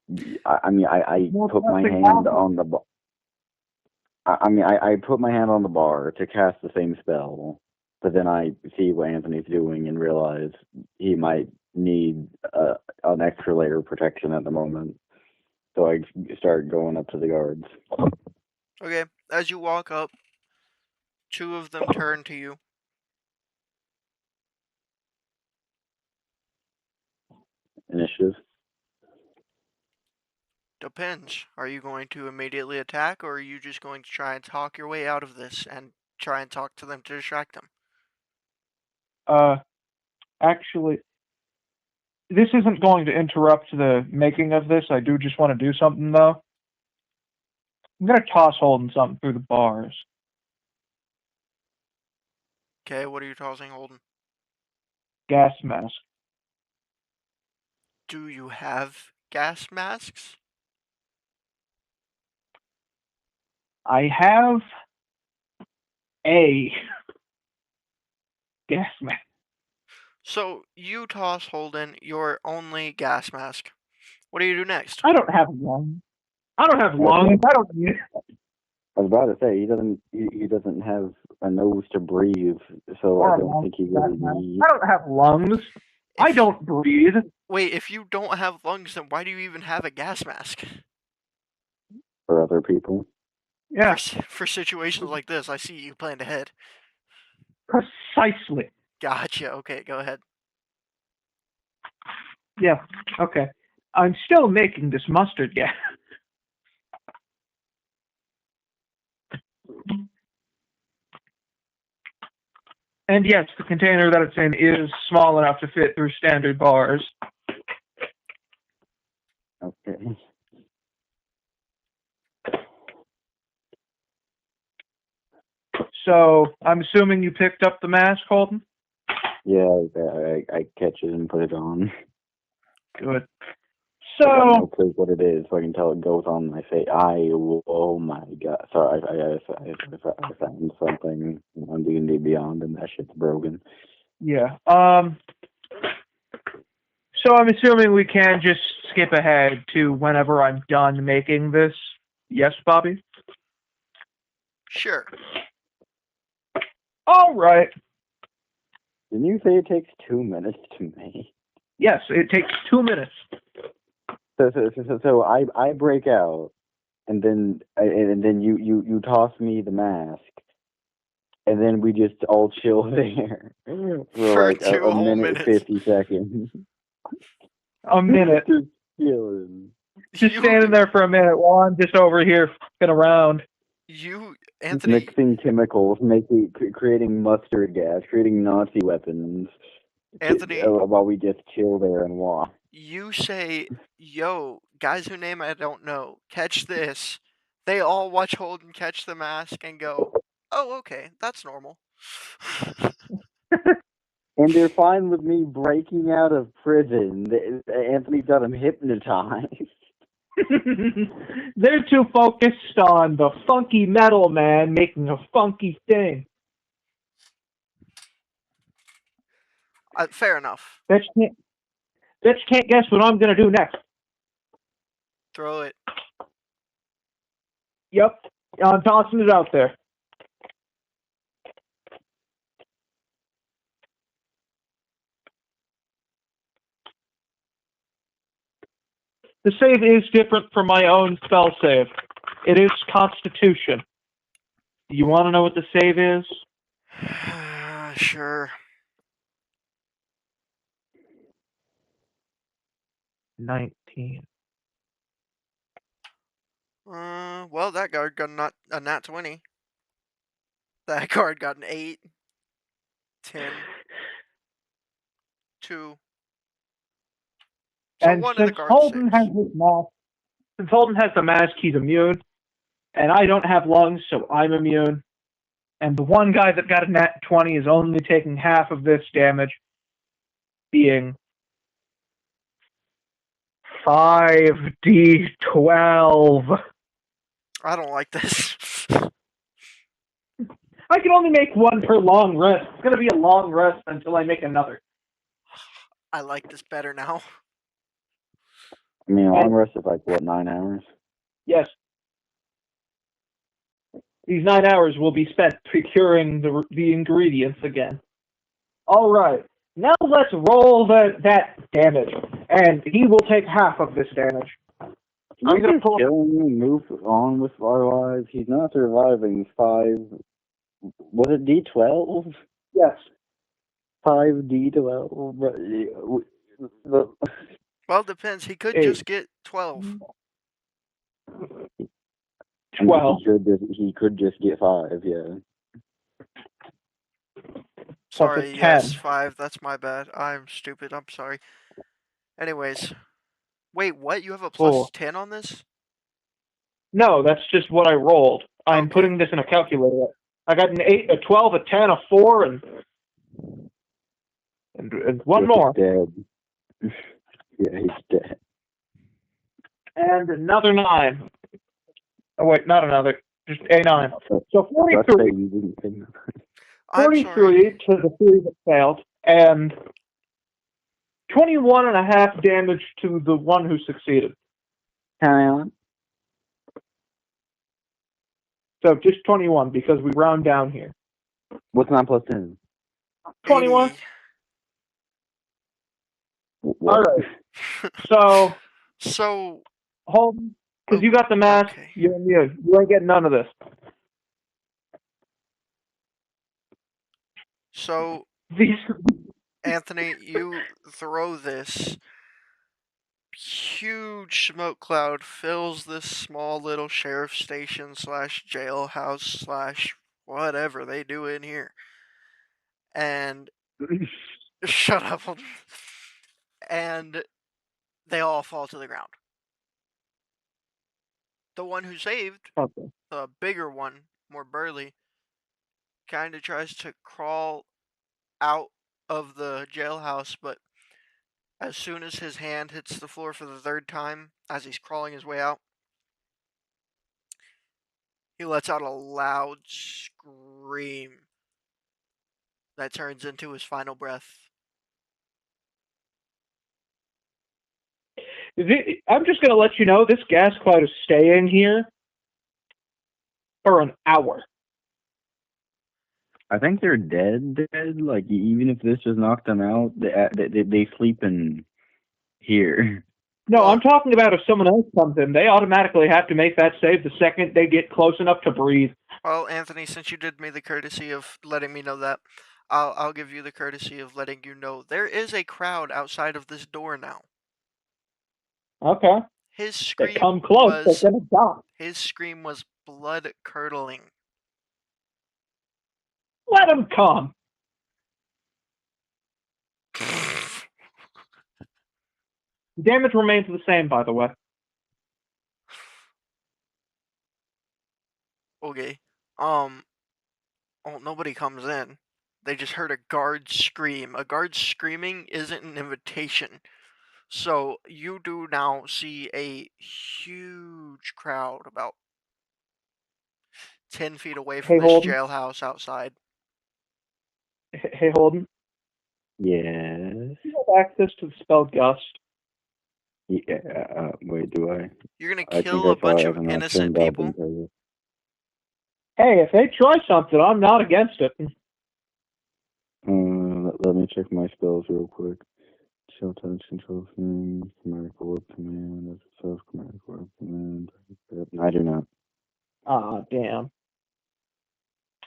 put my hand on the bar. I put my hand on the bar to cast the same spell, but then I see what Anthony's doing and realize he might need an extra layer of protection at the moment. So I start going up to the guards.
Okay, as you walk up, two of them turn to you.
Initiative?
Depends. Are you going to immediately attack, or are you just going to try and talk your way out of this and try and talk to them to distract them?
Actually, this isn't going to interrupt the making of this. I do just want to do something, though. I'm going to toss Holden something through the bars.
Okay, what are you tossing, Holden?
Gas mask.
Do you have gas masks?
I have a gas mask.
So you toss Holden your only gas mask. What do you do next?
I don't have lungs. I don't need.
I was about to say he doesn't have a nose to breathe, so I don't think he really needs.
I don't have lungs. I don't breathe.
Wait, if you don't have lungs, then why do you even have a gas mask?
for other people.
Yeah,
For situations like this, I see you planned ahead.
precisely.
Gotcha. Okay, go ahead.
Yeah, okay. I'm still making this mustard gas. And yes, the container that it's in is small enough to fit through standard bars.
Okay.
So I'm assuming you picked up the mask, Holden?
Yeah, I catch it and put it on.
Good.
I got no
So,
clue what it is, so I can tell it goes on my face. Oh my god! Sorry, I found something on D&D Beyond, and that shit's broken.
yeah. So I'm assuming we can just skip ahead to whenever I'm done making this. Yes, Bobby?
Sure.
All right.
Didn't you say it takes 2 minutes to make?
Yes, it takes 2 minutes.
So I break out, and then you toss me the mask, and then we just all chill there for
For
like
2
a
whole
minute
minutes.
50 seconds.
A minute.
Just chilling.
Just standing there for a minute while I'm just over here f***ing around.
You,
Just
Anthony,
mixing chemicals, creating mustard gas, creating Nazi weapons.
Anthony,
While we just chill there and watch.
you say, yo, guys whose name I don't know, catch this. They all watch Holden catch the mask and go, oh, okay, that's normal.
And they're fine with me breaking out of prison. Anthony got him hypnotized.
They're too focused on the funky metal man making a funky thing.
Fair enough.
Bitch can't guess what I'm gonna do next.
Throw it.
Yep, I'm tossing it out there. The save is different from my own spell save. It is Constitution. Do you want to know what the save is?
Sure.
19.
Well, that guard got a nat 20. That guard got an 8, 10, 2. So
And
one of the
since
guards
Holden has
saves.
his mask, since Holden has the mask, he's immune. And I don't have lungs, so I'm immune. And the one guy that got a nat 20 is only taking half of this damage, being 5d12.
I don't like this.
I can only make one per long rest. It's going to be a long rest until I make another.
I like this better now.
I mean, long rest is like, what, 9 hours?
Yes. These 9 hours will be spent procuring the ingredients again. All right. Now let's roll that damage, and he will take half of this damage. I'm going to pull
kill him and move on with our lives. He's not surviving 5. Was it D12?
Yes.
5D12.
Well, it depends. He could just get 12.
12.
He could just get 5, yeah.
Sorry,
it's
yes,
10.
5. That's my bad. I'm stupid. I'm sorry. Anyways. Wait, what? You have a plus
Cool.
10 on this?
No, that's just what I rolled. I'm
Okay.
putting this in a calculator. I got an 8, a 12, a 10, a 4, and one more.
He's dead. Yeah, he's dead.
And another 9. Oh, wait, not another. Just a 9. So 43.
I'm
43
sorry.
to the 3 that failed, and 21.5 damage to the one who succeeded.
Carry on.
So just 21, because we round down here.
What's 9 plus 10?
21.
80.
What?
All right. So,
So,
Holden, Because you got the mask,
Okay.
you ain't getting none of this.
So,
These
Anthony, you throw this. Huge smoke cloud fills this small little sheriff station / jailhouse / whatever they do in here. And shut up. And they all fall to the ground. The one who saved,
okay.
the bigger one, more burly, kind of tries to crawl out of the jailhouse, but as soon as his hand hits the floor for the third time, as he's crawling his way out, he lets out a loud scream that turns into his final breath.
I'm just gonna let you know this gas cloud is staying here for an hour.
I think they're dead. Like, even if this just knocked them out, they sleep in here.
No,
Well-
I'm talking about if someone else comes in, they automatically have to make that save the second they get close enough to breathe.
Well, Anthony, since you did me the courtesy of letting me know that, I'll give you the courtesy of letting you know there is a crowd outside of this door now.
Okay.
His
They
scream
come close,
was
they're gonna die.
his scream was blood curdling.
Let him come. Damage remains the same, by the way.
Okay. Oh, nobody comes in. They just heard a guard scream. A guard screaming isn't an invitation. So you do now see a huge crowd about 10 feet away from
Hey,
this
Holden.
jailhouse outside.
Hey, Holden.
Yes.
You have access to the spell Gust.
Yeah. Wait, do I?
You're gonna
I think
kill
I
a bunch
saw
of
Evan. I
innocent
turned up
people?
and tell you.
Hey, if they try something, I'm not against it.
Let me check my spells real quick. Shell touch, control thing, chromatic orb command, as itself, chromatic orb command. I do not.
Ah, damn.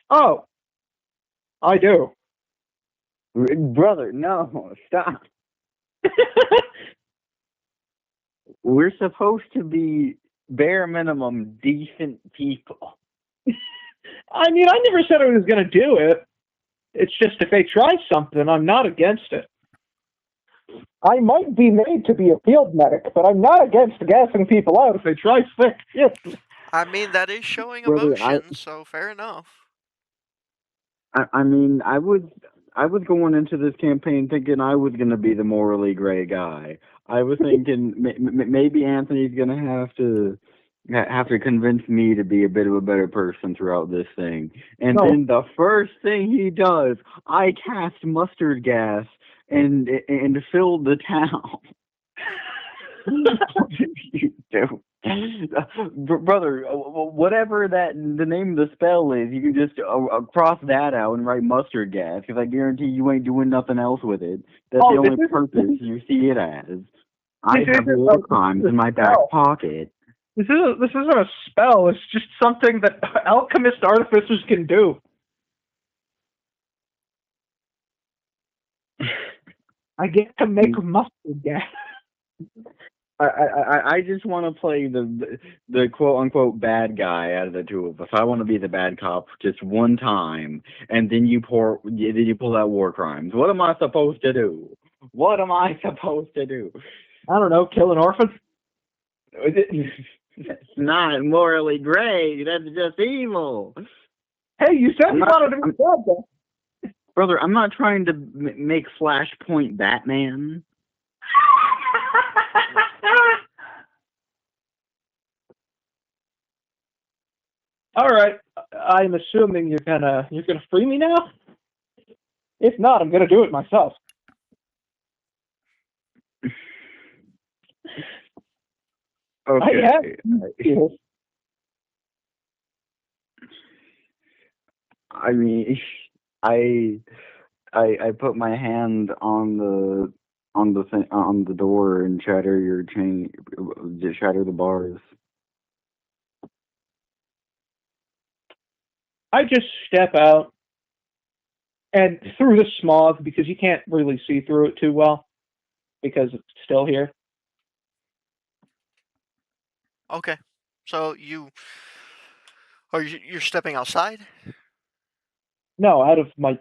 Oh, I do.
Brother, no, stop. We're supposed to be bare minimum decent people.
I mean, I never said I was going to do it. It's just if they try something, I'm not against it. I might be made to be a field medic, but I'm not against gassing people out if they try sick shit.
I mean, that is showing
Brother,
emotion, so fair enough.
I mean, I was going into this campaign thinking I was going to be the morally gray guy. I was thinking maybe Anthony's going to have to convince me to be a bit of a better person throughout this thing. And
No.
then the first thing he does, I cast mustard gas and fill the town. What did you do? Brother, whatever the name of the spell is, you can just cross that out and write mustard gas, because I guarantee you ain't doing nothing else with it. That's the only purpose you see it as. I have war crimes in my back pocket.
This isn't a spell. It's just something that alchemist artificers can do. I get to make mustard gas.
I just want to play the quote unquote bad guy out of the two of us. I want to be the bad cop just one time, and then you pull out war crimes. What am I supposed to do? What am I supposed to do?
I don't know. Kill an orphan.
That's not morally gray. That's just evil.
Hey, you said you wanted to be bad guy.
Brother, I'm not trying to make Flashpoint Batman.
All right, I'm assuming you're gonna free me now. If not, I'm gonna do it myself.
Okay. I mean, I put my hand on the door and shatter the bars.
I just step out and through the smog because you can't really see through it too well because it's still here.
Okay. So you're stepping outside?
No, out of my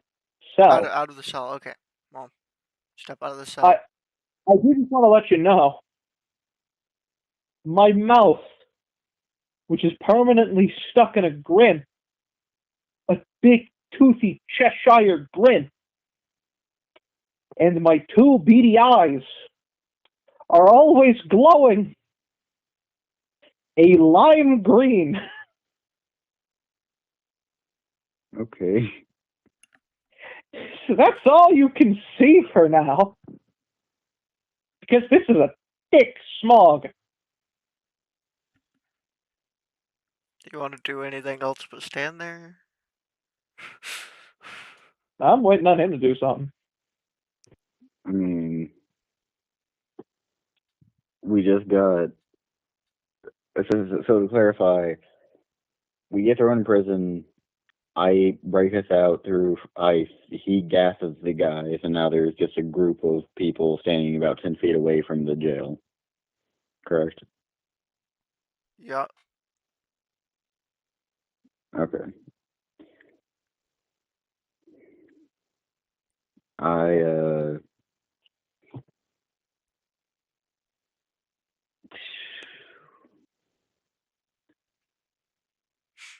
cell.
Out of the cell. Okay. Well, step out of the
I
cell.
I do just want to let you know my mouth, which is permanently stuck in a grin, a big toothy Cheshire grin, and my two beady eyes are always glowing a lime green.
Okay.
So that's all you can see for now. Because this is a thick smog.
Do you want to do anything else but stand there?
I'm waiting on him to do something.
I mean, we just got. So to clarify, we get thrown in prison. I break us out through ice. He gasses the guys, and now there's just a group of people standing about 10 feet away from the jail. Correct?
Yeah.
Okay. I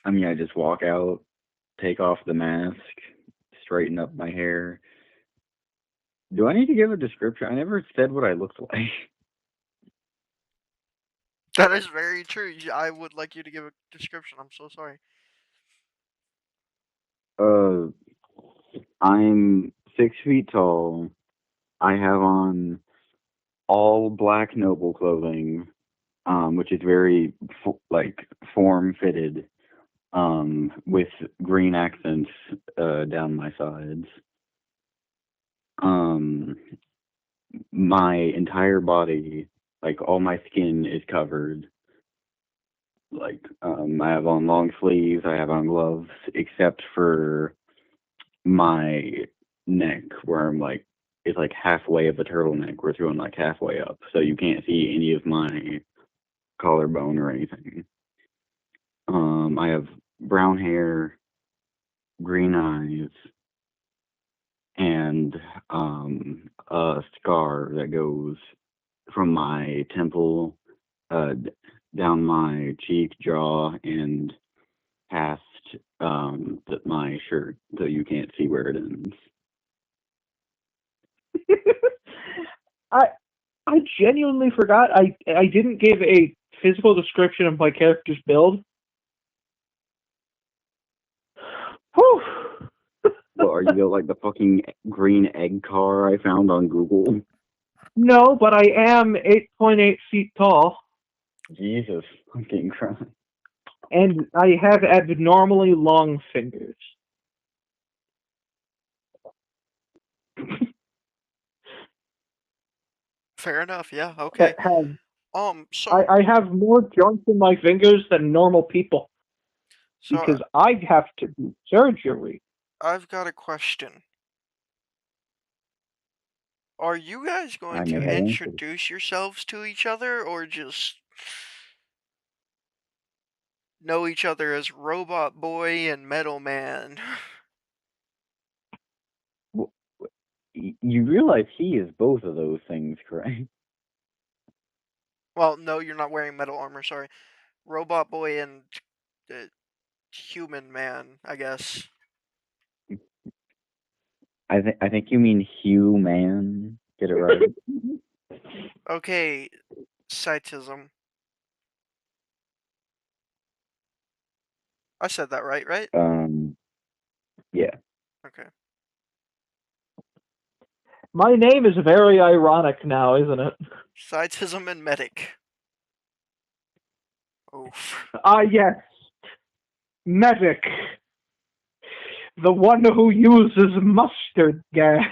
mean, I just walk out, take off the mask, straighten up my hair. Do I need to give a description? I never said what I looked like.
That is very true. I would like you to give a description. I'm so sorry.
I'm 6 feet tall. I have on all black noble clothing, which is very form fitted, with green accents down my sides. My entire body, like all my skin, is covered. Like, I have on long sleeves. I have on gloves, except for my neck, where I'm like, it's like halfway of a turtleneck. We're throwing like halfway up, so you can't see any of my collarbone or anything. I have brown hair, green eyes, and a scar that goes from my temple down my cheek, jaw, and past my shirt, so you can't see where it ends.
I genuinely forgot I didn't give a physical description of my character's build. Whew.
Well, are you built like the fucking green egg car I found on Google?
No, but I am 8.8 feet tall.
Jesus fucking Christ.
And I have abnormally long fingers.
Fair enough. Yeah. Okay.
That have
So
I have more joints in my fingers than normal people because I have to do surgery.
I've got a question. Are you guys
I
going
may
to
have answers.
introduce yourselves to each other, or just know each other as Robot Boy and Metal Man?
You realize he is both of those things, correct?
Well, no, you're not wearing metal armor. Sorry, Robot Boy and Human Man, I guess.
I think you mean Hugh Man. Get it right?
Okay, Cytism. I said that right?
Yeah.
Okay.
My name is very ironic now, isn't it?
Cytism and Medic. Oof.
Yes. Medic. The one who uses mustard gas.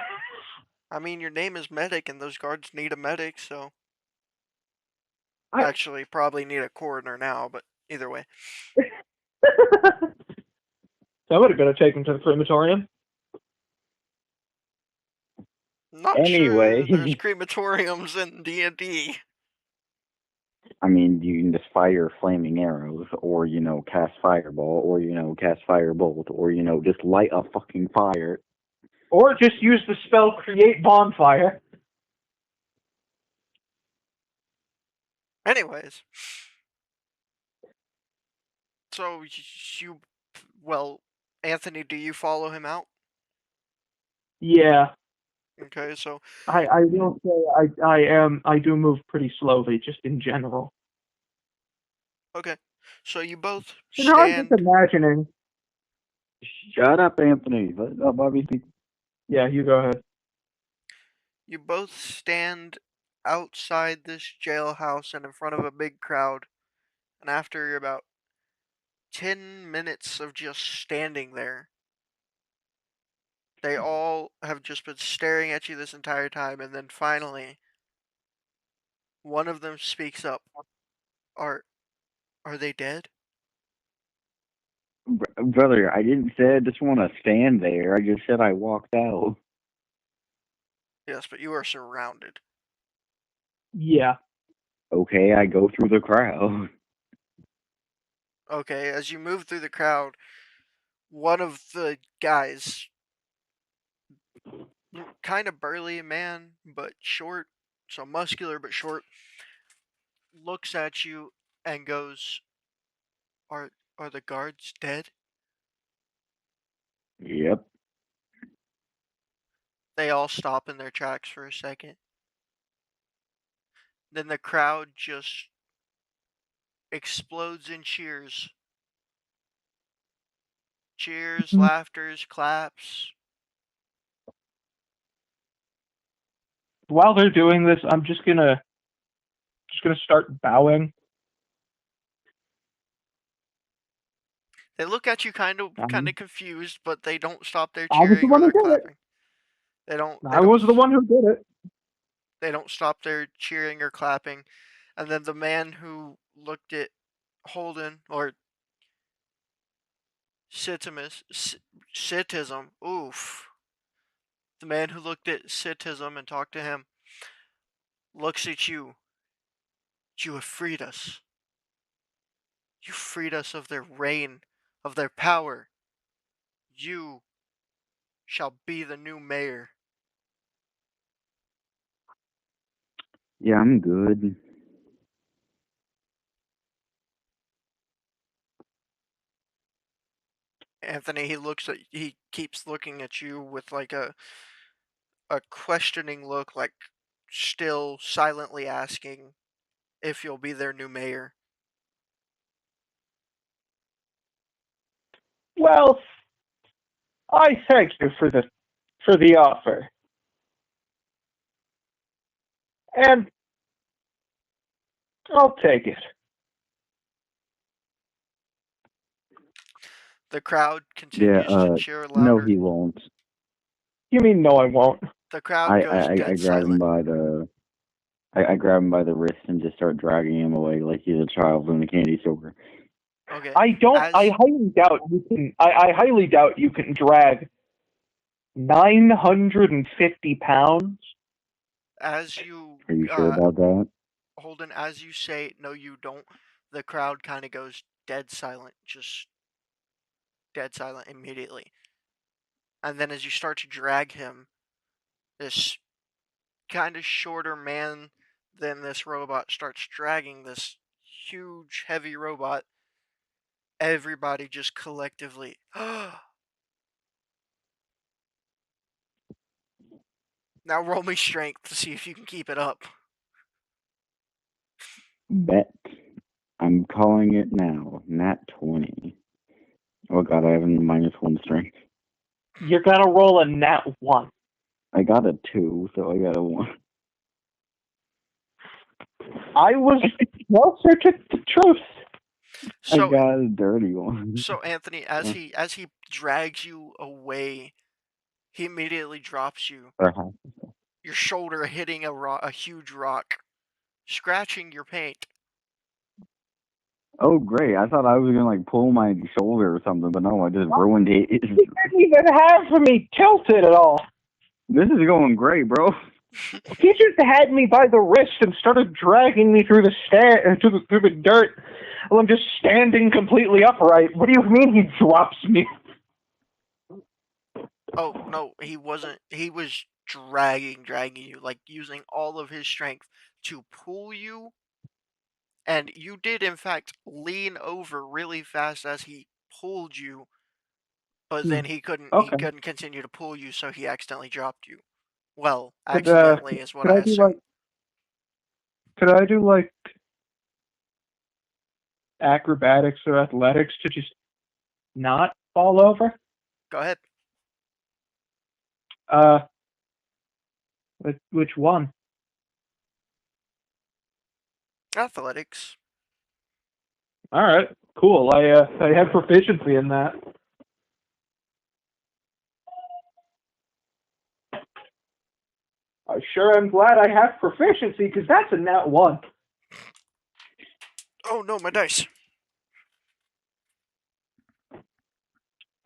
I mean, your name is Medic, and those guards need a medic, so.
I-
Actually, probably need a coroner now, but either way.
Somebody's gonna take him to the crematorium.
Not
Anyway.
sure there's crematoriums in D&D.
I mean, you can just fire flaming arrows, or, cast fireball, or, cast firebolt, or, just light a fucking fire.
Or just use the spell Create Bonfire.
Anyways. So, well, Anthony, do you follow him out?
Yeah.
Okay, so
I will say I do move pretty slowly, just in general.
okay, so you both
And I'm
stand.
just imagining.
Shut up, Anthony. Let Bobby speak.
Yeah, you go ahead.
You both stand outside this jailhouse and in front of a big crowd, and after about 10 minutes of just standing there, they all have just been staring at you this entire time, and then finally, one of them speaks up. Are they dead?
Brother, I didn't say I just want to stand there. I just said I walked out.
Yes, but you are surrounded.
Yeah.
Okay, I go through the crowd.
Okay, as you move through the crowd, one of the guys, kind of burly man, but short, so muscular but short, looks at you and goes, "Are the guards dead?"
Yep.
They all stop in their tracks for a second. Then the crowd just explodes in cheers. Cheers,
Mhm.
laughters, claps.
While they're doing this, I'm just gonna start bowing.
They look at you kind of confused, but they don't stop their
I was the
cheering or
one who
their
did it.
clapping. They don't.
I was the one who did it.
They don't stop their cheering or clapping. And then the man who looked at Holden, or Sitism, oof. The man who looked at Sitism and talked to him looks at you. You have freed us. You freed us of their reign, of their power. You shall be the new mayor.
Yeah, I'm good.
Anthony, he keeps looking at you with like a questioning look, like still silently asking if you'll be their new mayor.
Well, I thank you for the offer. And I'll take it.
The crowd continues to cheer louder.
No, he won't.
You mean no, I won't?
The crowd goes dead
I grab
silent.
him by the I grab him by the wrist and just start dragging him away like he's a child in a candy store.
Okay.
I highly doubt you can. I highly doubt you can drag 950 pounds.
As you
Are you sure about that?
Holden, as you say, no, you don't. The crowd kind of goes dead silent, just dead silent immediately. And then as you start to drag him, this kind of shorter man than this robot starts dragging this huge, heavy robot. Everybody just collectively. Now roll me strength to see if you can keep it up.
Bet. I'm calling it now. Nat 20. Oh god, I have a -1 strength.
You're gonna roll a nat 1.
I got a 2, so I got a 1.
I was closer to the truth.
So,
I got a dirty 1.
So Anthony, as he drags you away, he immediately drops you. Your shoulder hitting a huge rock, scratching your paint.
Oh, great. I thought I was going to, like, pull my shoulder or something, but no, I just ruined it.
He didn't even have me tilted at all.
This is going great, bro.
He just had me by the wrist and started dragging me through the through the dirt while I'm just standing completely upright. What do you mean he drops me?
Oh, no, he wasn't. He was dragging you, like using all of his strength to pull you. And you did, in fact, lean over really fast as he pulled you, but then he couldn't
Okay.
continue to pull you, so he accidentally dropped you. Well,
Could,
accidentally is what
could
I
I do
assume.
could I do like acrobatics or athletics to just not fall over?
Go ahead.
Which one?
Athletics.
All right, cool. I have proficiency in that. I sure am glad I have proficiency because that's a nat 1.
Oh no, my dice.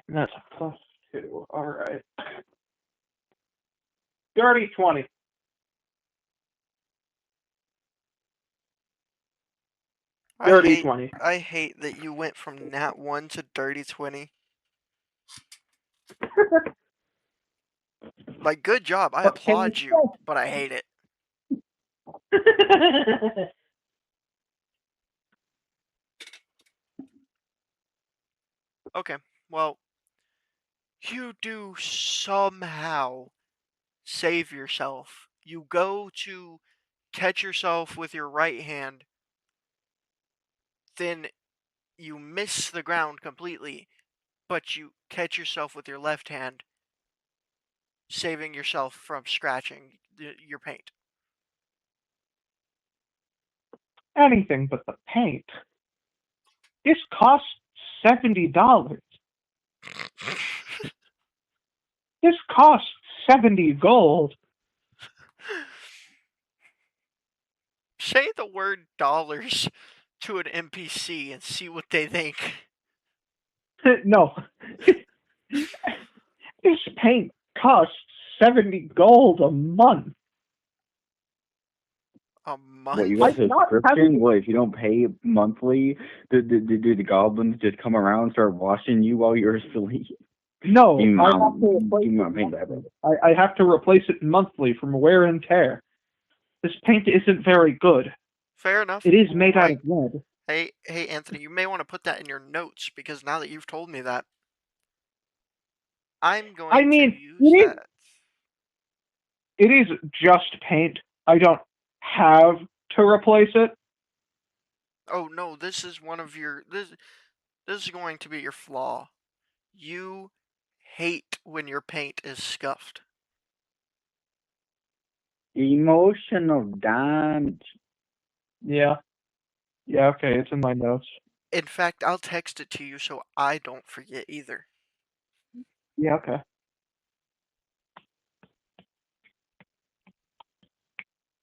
That's a +2. All right. Dirty 20. Dirty 20.
I hate that you went from nat 1 to dirty 20. Like, good job. I
What can
applaud
you
you, but I hate it.
say?
Okay, well, you do somehow save yourself. You go to catch yourself with your right hand, then you miss the ground completely, but you catch yourself with your left hand, saving yourself from scratching your paint.
Anything but the paint. This costs $70. This costs 70 gold.
Say the word dollars to an NPC and see what they think.
No. This paint costs 70 gold a month.
A month?
What, you got
I not
subscription?
have-
What, if you don't pay monthly, do the goblins just come around and start washing you while you're asleep?
No,
You
I
not-
have to replace
you not
it.
paying that, bro.
I have to replace it monthly from wear and tear. This paint isn't very good.
Fair enough.
It is made out of lead.
Hey, Anthony, you may want to put that in your notes because now that you've told me that, I'm going to use that.
It is just paint. I don't have to replace it.
Oh no, this is one of your this is going to be your flaw. You hate when your paint is scuffed.
Emotional damage.
Yeah. Yeah, okay, it's in my notes.
In fact, I'll text it to you so I don't forget either.
Yeah, okay.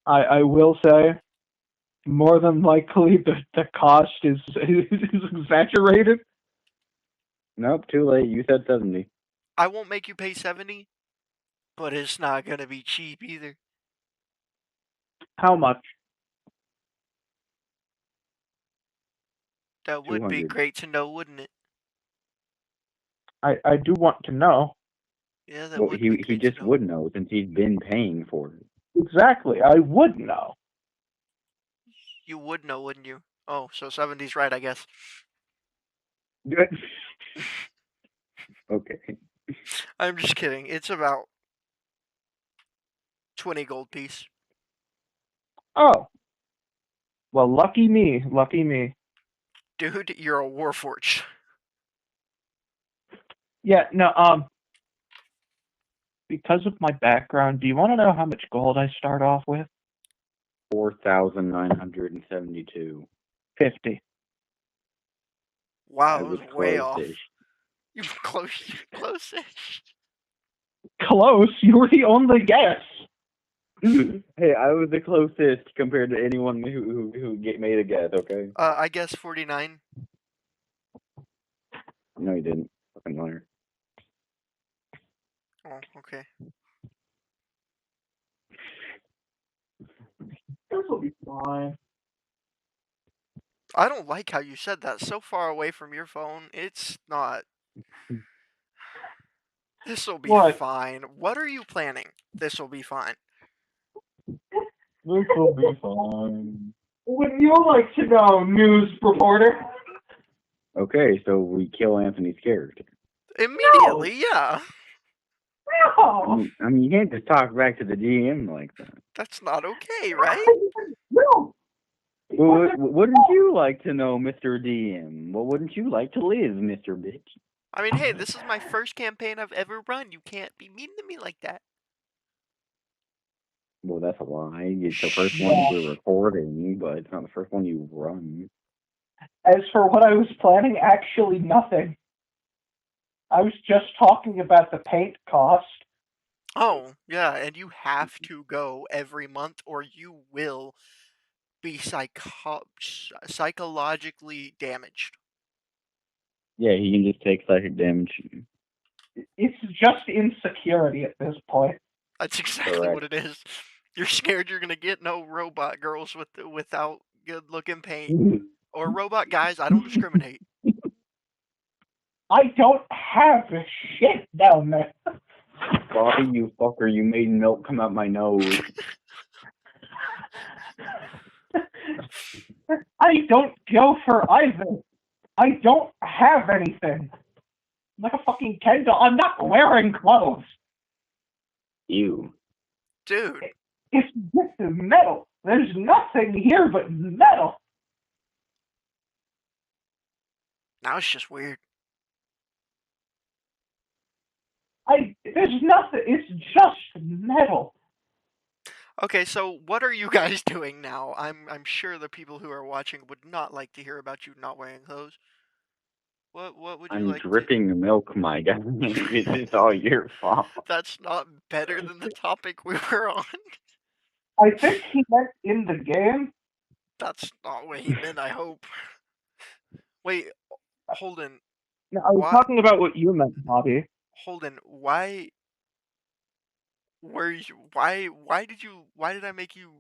I will say, more than likely, the cost is exaggerated.
Nope, too late. You said 70.
I won't make you pay 70, but it's not going to be cheap either.
How much?
That would be
200.
great to know, wouldn't it?
I do want to know.
Yeah, that
Well,
would be great
he just
to know.
would know since he's been paying for it.
Exactly, I would know.
You would know, wouldn't you? Oh, so 70's right, I guess.
Okay.
I'm just kidding. It's about 20 gold piece.
Oh. Well, lucky me. Lucky me.
Dude, you're a warforged.
Yeah, no, because of my background, do you want to know how much gold I start off with?
4,972.
50.
Wow,
I
it was
was
way off.
close-ish.
You're close-ish.
Close? You were the only guess.
Hey, I was the closest compared to anyone who made a guess. Okay.
I guess 49.
No, you didn't. Fucking liar.
Oh, okay.
This will be fine.
I don't like how you said that. So far away from your phone, it's not. This will be
What?
fine. What are you planning? This will be fine.
This will be fine.
Would you like to know, news reporter?
Okay, so we kill Anthony's character.
Immediately, yeah.
No!
I mean, you can't just talk back to the GM like that.
That's not okay, right?
No!
Well, wouldn't you like to know, Mr. DM? Well, wouldn't you like to live, Mr. Bitch?
I mean, hey, this is my first campaign I've ever run. You can't be mean to me like that.
Well, that's a lie. It's the first one we're recording, but it's not the first one you've run.
As for what I was planning, actually nothing. I was just talking about the paint cost.
Oh, yeah, and you have to go every month or you will be psychologically damaged.
Yeah, he can just take psychic damage.
It's just insecurity at this point.
That's exactly what it is. You're scared you're gonna get no robot girls without good looking paint. Or robot guys, I don't discriminate.
I don't have shit down there.
Bobby, you fucker, you made milk come out my nose.
I don't go for either. I don't have anything. I'm like a fucking Ken doll. I'm not wearing clothes.
Ew.
Dude.
It's just metal. There's nothing here but metal.
Now it's just weird.
There's nothing. It's just metal.
Okay, so what are you guys doing now? I'm sure the people who are watching would not like to hear about you not wearing clothes. What would you
I'm
like
dripping milk, my guy. It's all your fault.
That's not better than the topic we were on.
I think he meant in the game.
That's not what he meant, I hope. Wait, Holden.
No, I was talking about what you meant, Bobby.
Holden, why did I make you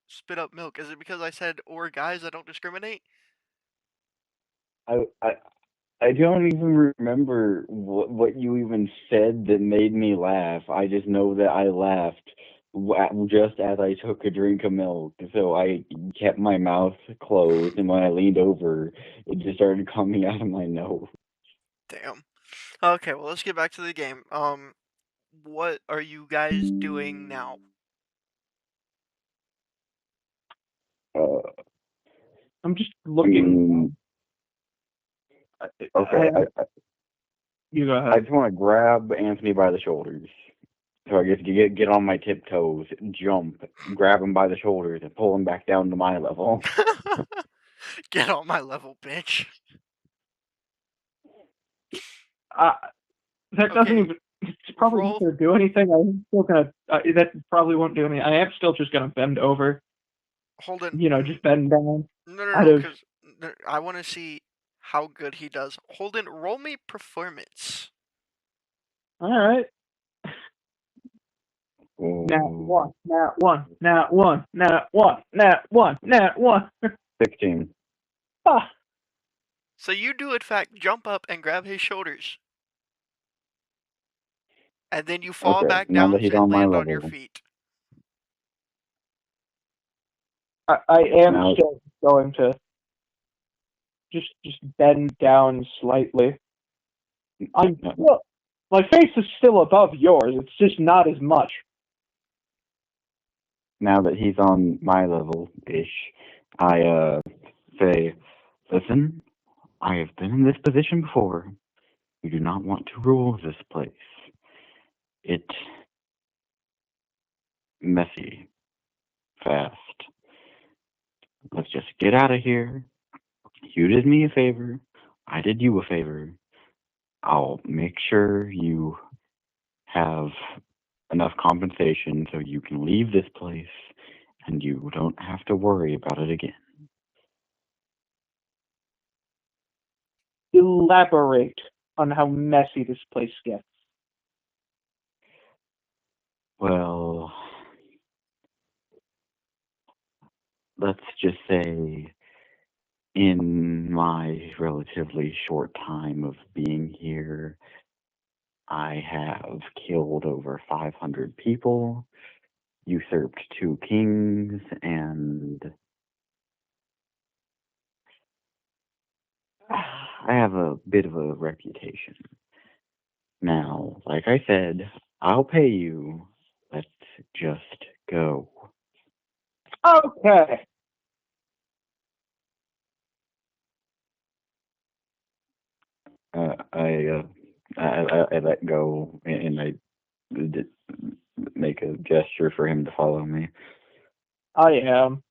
spit up milk? Is it because I said or guys I don't discriminate?
I don't even remember what you even said that made me laugh. I just know that I laughed just as I took a drink of milk. So I kept my mouth closed, and when I leaned over, it just started coming out of my nose.
Damn. Okay, well, let's get back to the game. What are you guys doing now?
I'm just looking.
Okay.
You go ahead.
I just want to grab Anthony by the shoulders. So I guess get on my tiptoes, jump, grab him by the shoulders, and pull him back down to my level.
Get on my level, bitch.
That doesn't even. It's probably not going to do anything. I'm still gonna. That probably won't do anything. I am still just gonna bend over.
Holden.
Just bend down.
No, because I want to see how good he does. Holden, roll me performance.
All right. Nat 1, nat 1, nat 1, nat 1, nat 1, nat 1.
16.
Ah.
So you do, in fact, jump up and grab his shoulders. And then you fall back down and land on your feet.
I am still going to just bend down slightly. My face is still above yours. It's just not as much.
Now that he's on my level-ish, I say, listen, I have been in this position before. You do not want to rule this place. It's messy, fast. Let's just get out of here. You did me a favor. I did you a favor. I'll make sure you have enough compensation so you can leave this place and you don't have to worry about it again.
Elaborate on how messy this place gets.
Well, let's just say in my relatively short time of being here, I have killed over 500 people, usurped 2 kings, and I have a bit of a reputation. Now, like I said, I'll pay you. Let's just go.
Okay.
I let go and I did make a gesture for him to follow me.
I am.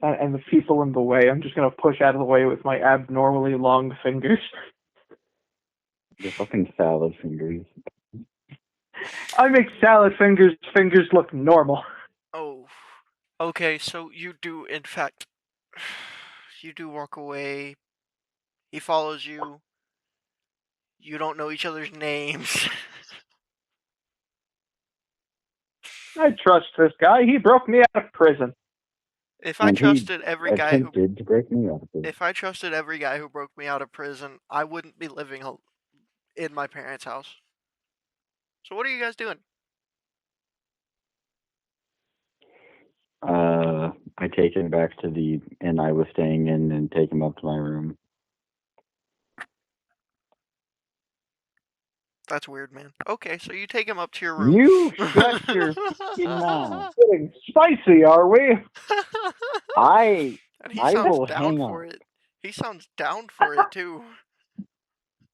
And the people in the way, I'm just going to push out of the way with my abnormally long fingers.
Your fucking salad fingers.
I make salad fingers look normal.
Oh, okay. So you do, in fact, you do walk away. He follows you. You don't know each other's names.
I trust this guy. He broke me out of prison.
If I
And he
trusted every guy who
attempted to break me out of it.
if I trusted every guy who broke me out of prison, I wouldn't be living in my parents' house. So what are you guys doing?
I take him back to the inn I was staying in and take him up to my room.
That's weird, man. Okay, so you take him up to your room.
You shut your fucking mouth.
Getting spicy, are we?
I
And he
I
sounds
will
down
hang
for
up.
it. He sounds down for it too.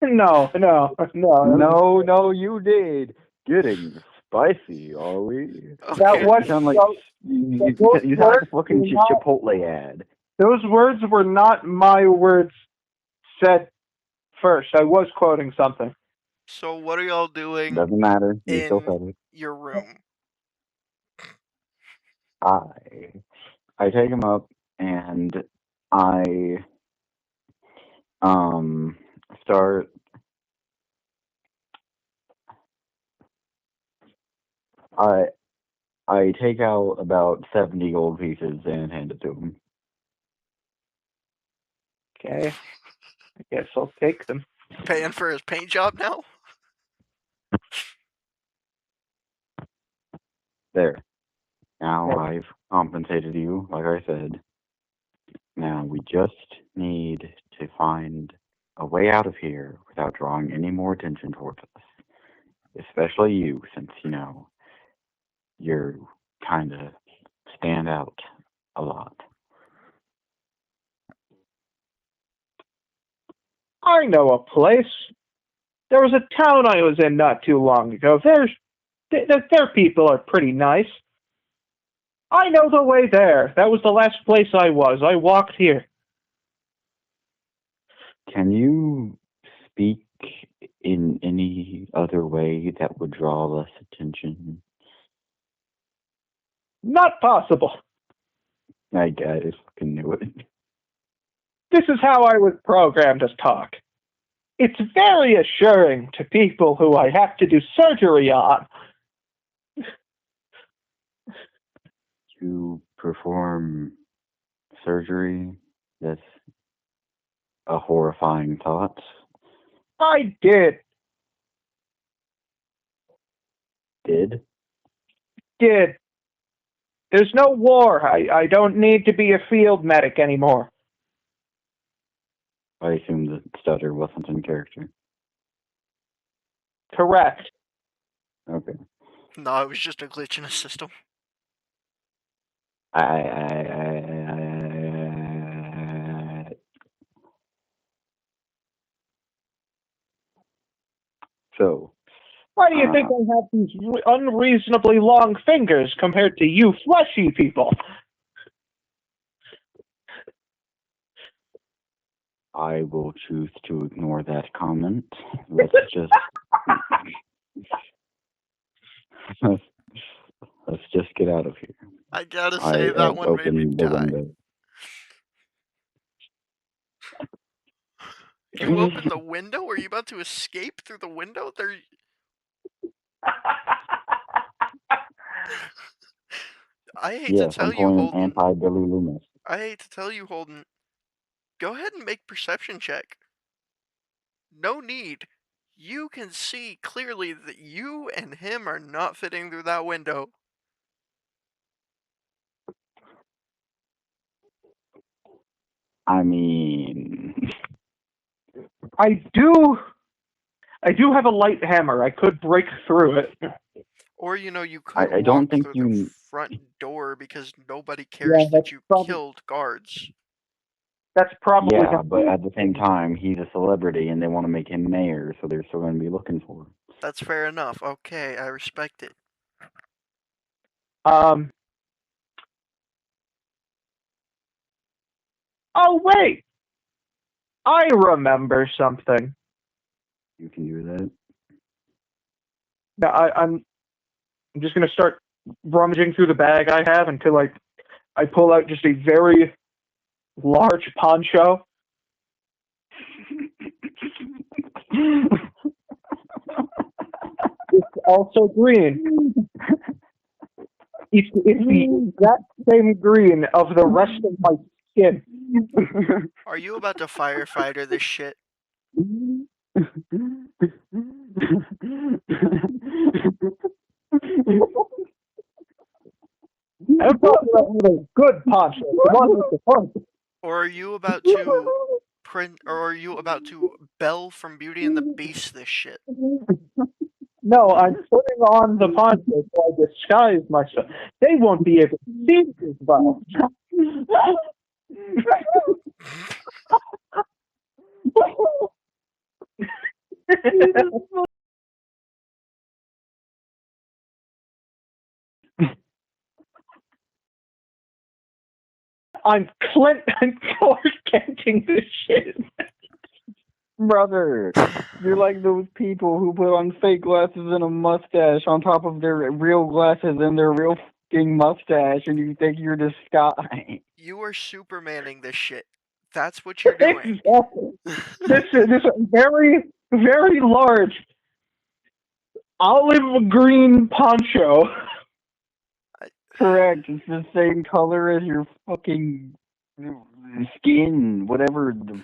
No.
No, you did. Getting spicy, are we?
Okay.
That was
You sound like you
those
sound like a
words
fucking
were not-
Chipotle ad.
Those words were not my words said first. I was quoting something.
So what are y'all doing
Doesn't matter. You still
in
said it.
your room?
I take him up and I start I take out about 70 gold pieces and hand it to him.
Okay. I guess I'll take them.
Paying for his paint job now?
There. Now
Yeah.
I've compensated you, like I said. Now we just need to find a way out of here without drawing any more attention towards us. Especially you, since, you're kind of stand out a lot.
I know a place. There was a town I was in not too long ago. Their people are pretty nice. I know the way there. That was the last place I was. I walked here.
Can you speak in any other way that would draw less attention?
Not possible.
I fucking knew it.
This is how I was programmed to talk. It's very assuring to people who I have to do surgery on.
You perform surgery? That's a horrifying thought.
I did.
Did?
There's no war. I don't need to be a field medic anymore.
I assume the stutter wasn't in character.
Correct.
Okay.
No, it was just a glitch in the system.
So,
Why do you think I have these unreasonably long fingers compared to you fleshy people?
I will choose to ignore that comment. Let's just let's just get out of here.
I gotta
I
say, that
have
one made me
opened the
die.
window.
You opened the window? Are you about to escape through the window? I hate
Yes,
to tell
I'm
you,
pulling an
Holden.
anti-Billy Loomis.
I hate to tell you, Holden. Go ahead and make perception check. No need. You can see clearly that you and him are not fitting through that window.
I mean,
I do have a light hammer. I could break through it.
Or, you could
I don't
walk
think
through
you.
the front door because nobody cares that you killed guards.
That's probably
Yeah, but at the same time, he's a celebrity, and they want to make him mayor, so they're still going to be looking for him.
That's fair enough. Okay, I respect it.
Oh wait, I remember something.
You can do that.
Now I'm just gonna start rummaging through the bag I have until I pull out just a very large poncho. It's also green. It's the exact same green of the rest of my skin.
Are you about to firefighter this shit?
I'm talking about a good poncho, the one with the fun.
Or are you about to Belle from Beauty and the Beast this shit?
No, I'm putting on the poncho so I disguise myself. They won't be able to see me as well. I'm Clark Kenting this shit.
Brother, you're like those people who put on fake glasses and a mustache on top of their real glasses and their real fucking mustache, and you think you're disguised.
You are Supermaning this shit. That's what you're doing.
Exactly. This very, very large olive green poncho.
Correct. It's the same color as your fucking skin, whatever the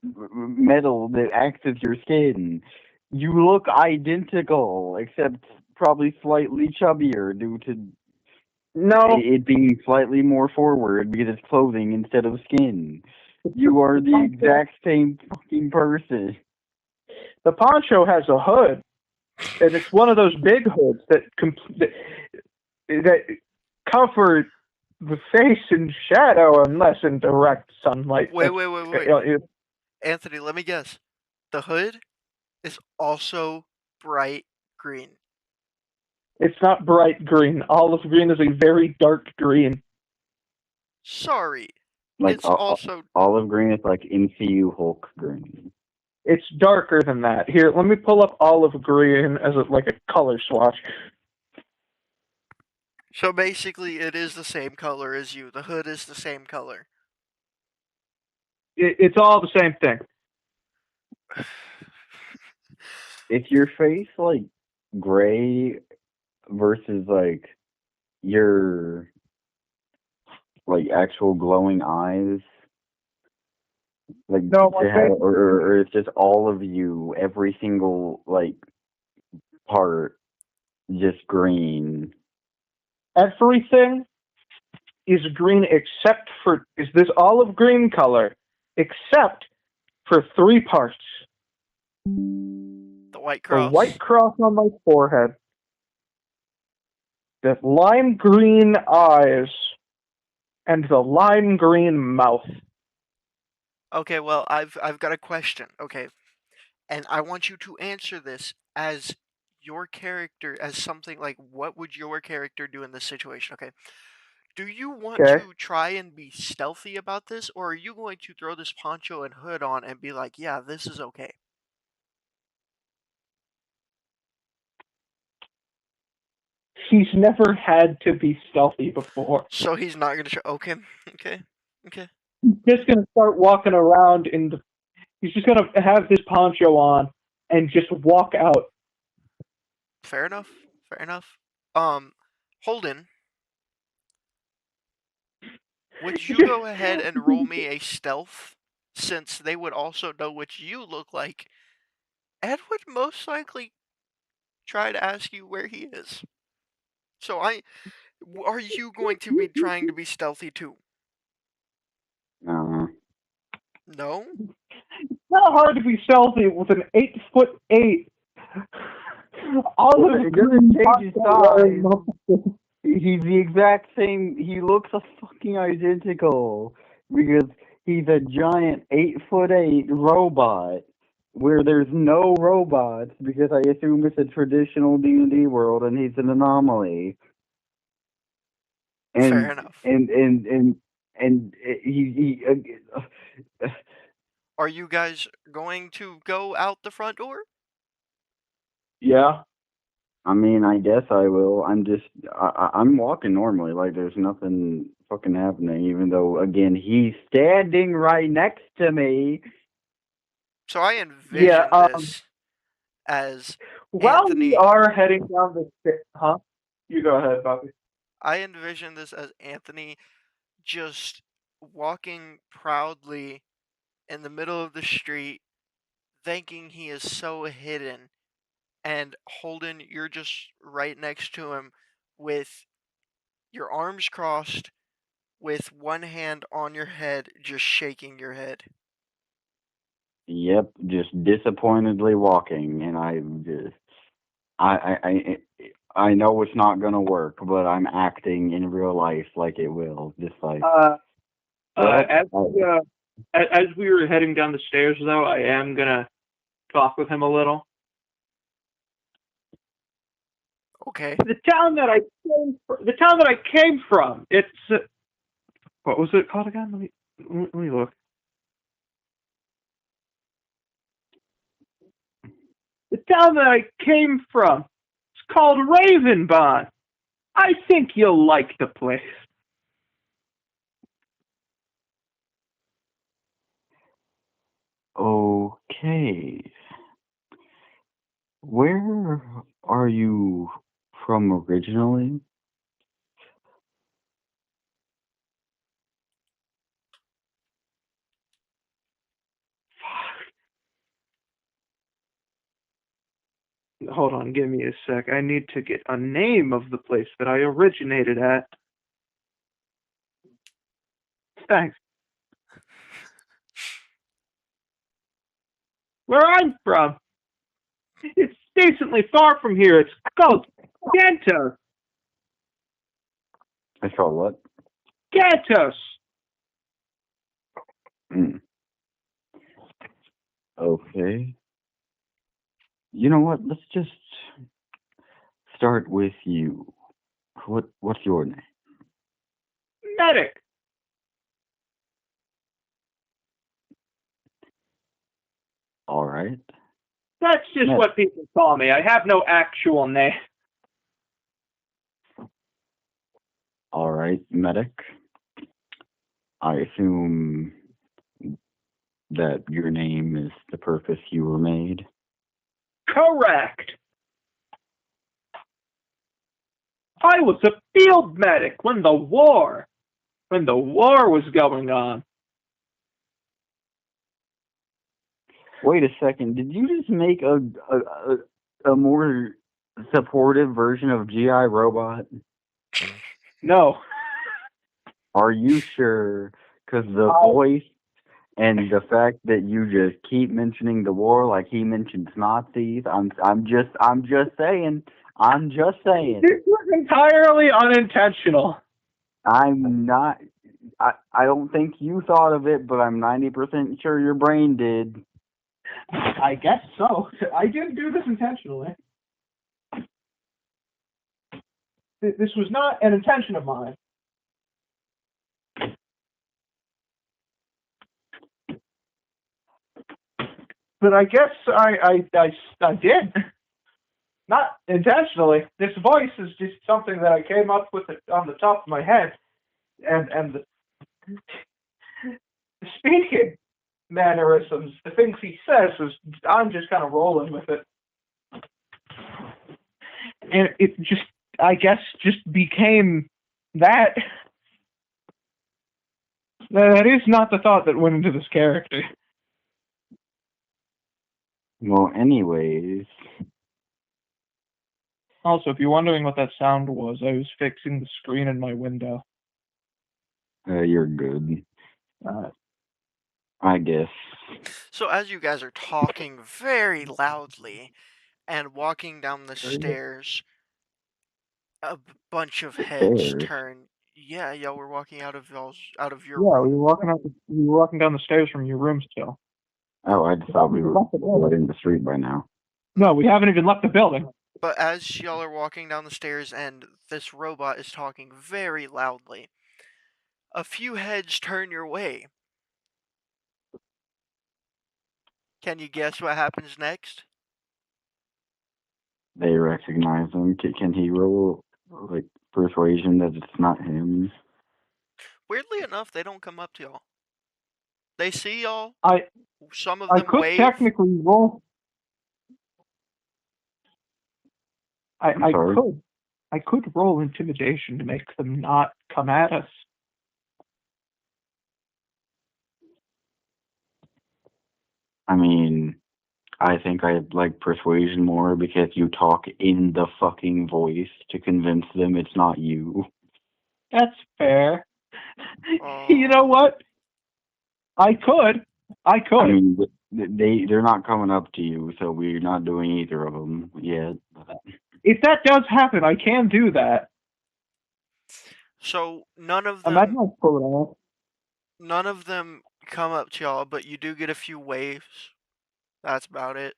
metal that acts as your skin. You look identical, except probably slightly chubbier due to it being slightly more forward because it's clothing instead of skin. You are the exact same fucking person.
The poncho has a hood, and it's one of those big hoods that cover the face in shadow unless in direct sunlight.
Wait. Anthony, let me guess. The hood is also bright green.
It's not bright green. Olive green is a very dark green.
Sorry.
Like
it's also
olive green is like MCU Hulk green.
It's darker than that. Here, let me pull up olive green as like a color swatch.
So basically, it is the same color as you. The hood is the same color.
It's all the same thing.
Is your face like gray versus like your like actual glowing eyes? Like
no,
or it's just all of you, every single like part, just green.
Everything is green except for is this olive green color, except for 3 parts.
The white cross.
The white cross on my forehead. The lime green eyes. And the lime green mouth.
Okay, well, I've got a question. Okay, and I want you to answer this as your character, as something like, what would your character do in this situation? Okay, Do you want
Okay.
to try and be stealthy about this, or are you going to throw this poncho and hood on and be like, yeah, this is okay?
He's never had to be stealthy before.
So he's not going to show. Okay. Okay. Okay.
He's just gonna start walking around he's just gonna have his poncho on and just walk out.
Fair enough. Fair enough. Holden, would you go ahead and roll me a stealth, since they would also know what you look like, and would most likely try to ask you where he is. So are you going to be trying to be stealthy too?
No.
No?
It's not hard to be stealthy with an 8'8". All of
It doesn't change his size. He's the exact same. He looks a fucking identical because he's a giant 8'8" robot where there's no robots because I assume it's a traditional D&D world and he's an anomaly. And
Fair enough.
and he
Are you guys going to go out the front door?
Yeah.
I mean, I guess I will. I'm walking normally, like there's nothing fucking happening, even though, again, he's standing right next to me.
So I envision this as
while
Anthony.
we are heading down the stairs, huh? You go ahead, Bobby.
I envision this as Anthony just walking proudly in the middle of the street, thinking he is so hidden, and Holden, you're just right next to him with your arms crossed, with one hand on your head, just shaking your head.
Yep, just disappointedly walking, and I know it's not gonna work, but I'm acting in real life like it will, just like.
As we were heading down the stairs, though, I am gonna talk with him a little.
Okay.
The town that I came from. It's what was it called again? Let me look. The town that I came from. It's called Ravenbond. I think you'll like the place.
Okay. Where are you from originally?
Hold on, give me a sec. I need to get a name of the place that I originated at. Thanks. Where I'm from. It's decently far from here. It's called Gantos.
It's called what?
Gantos.
Okay. You know what? Let's just start with you. What's your name?
Medic.
All right.
That's just
Medic.
what people call me. I have no actual name.
All right, Medic. I assume that your name is the purpose you were made.
Correct. I was a field medic when the war was going on.
Wait a second. Did you just make a more supportive version of GI Robot?
No.
Are you sure? Because the voice and the fact that you just keep mentioning the war like he mentions Nazis, I'm just saying. I'm just saying.
This was entirely unintentional.
I'm not. I don't think you thought of it, but I'm 90% sure your brain did.
I guess so. I didn't do this intentionally. This was not an intention of mine. but I guess I did. Not intentionally. This voice is just something that I came up with it on the top of my head, and the speaking mannerisms, the things he says, I'm just kind of rolling with it, and it just, I guess, just became that. That is not the thought that went into this character.
Well, anyways,
Also, if you're wondering what that sound was, I was fixing the screen in my window.
you're good,
Uh,
I guess.
So as you guys are talking very loudly and walking down the stairs, a bunch of heads
Stairs.
turn. Yeah, y'all were walking out of your
yeah,
room.
we were walking down the stairs from your room still.
Oh, I just thought we were right in the street by now.
No, we haven't even left the building.
But as y'all are walking down the stairs and this robot is talking very loudly, a few heads turn your way. Can you guess what happens next?
They recognize him. Can he roll like persuasion that it's not him?
Weirdly enough, they don't come up to y'all. They see y'all.
I
Some of
I
them
could
wave.
technically roll.
I'm sorry?
I could roll intimidation to make them not come at us.
I mean, I think I like persuasion more because you talk in the fucking voice to convince them it's not you.
That's fair. You know what? I could.
I mean, they're not coming up to you, so we're not doing either of them yet.
If that does happen, I can do that.
So none of
Imagine
them.
I pull it off.
None of them come up to y'all, but you do get a few waves. That's about it.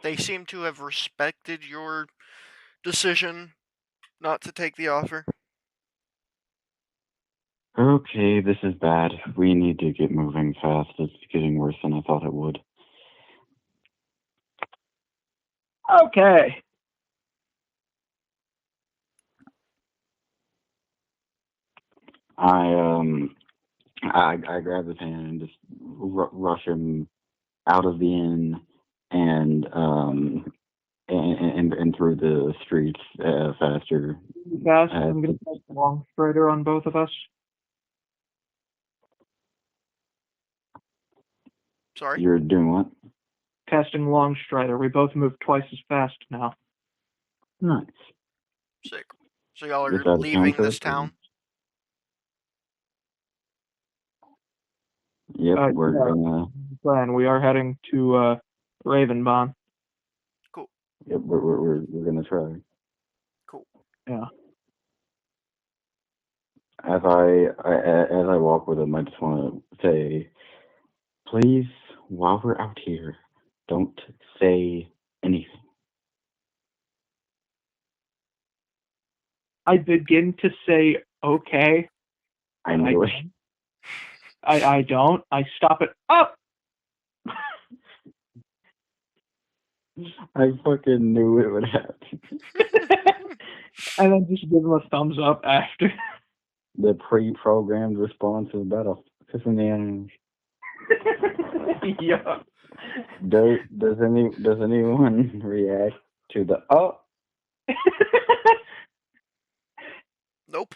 They seem to have respected your decision not to take the offer.
Okay, this is bad. We need to get moving fast. It's getting worse than I thought it would.
Okay.
I grab his hand and just rush him out of the inn and through the streets faster.
Fast. I'm gonna cast Long Strider on both of us.
Sorry?
You're doing what?
Casting Long Strider. We both move twice as fast now.
Nice.
Sick. So y'all
This
are
out of
leaving
town
this
trip, or-
town?
Yep, we're gonna.
Plan. We are heading to Ravenbond.
Cool.
Yep, we're gonna try.
Cool.
Yeah.
As I walk with him, I just want to say, please, while we're out here, don't say anything.
I begin to say okay.
I know it.
I don't. I stop it up.
I fucking knew it would happen.
And then just give him a thumbs up after.
The pre-programmed response is better. Kiss in the end.
Yeah.
Does anyone react to the
Nope.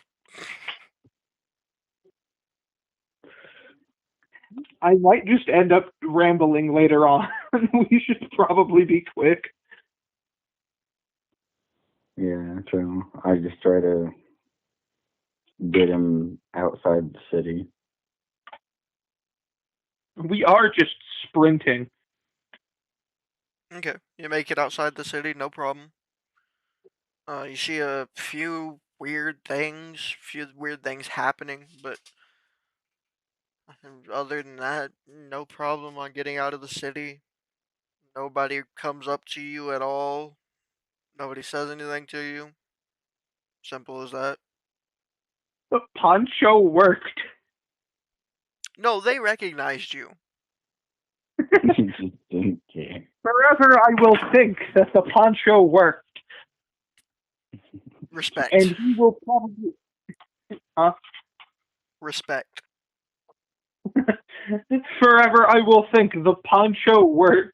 I might just end up rambling later on. We should probably be quick.
Yeah, true. I just try to get him outside the city.
We are just sprinting.
Okay. You make it outside the city, no problem. You see a few weird things happening, but other than that, no problem on getting out of the city. Nobody comes up to you at all. Nobody says anything to you. Simple as that.
The poncho worked.
No, they recognized you.
He just didn't care.
Forever I will think that the poncho worked,
Respect.
and he will probably...
Respect.
Forever I will think the poncho works.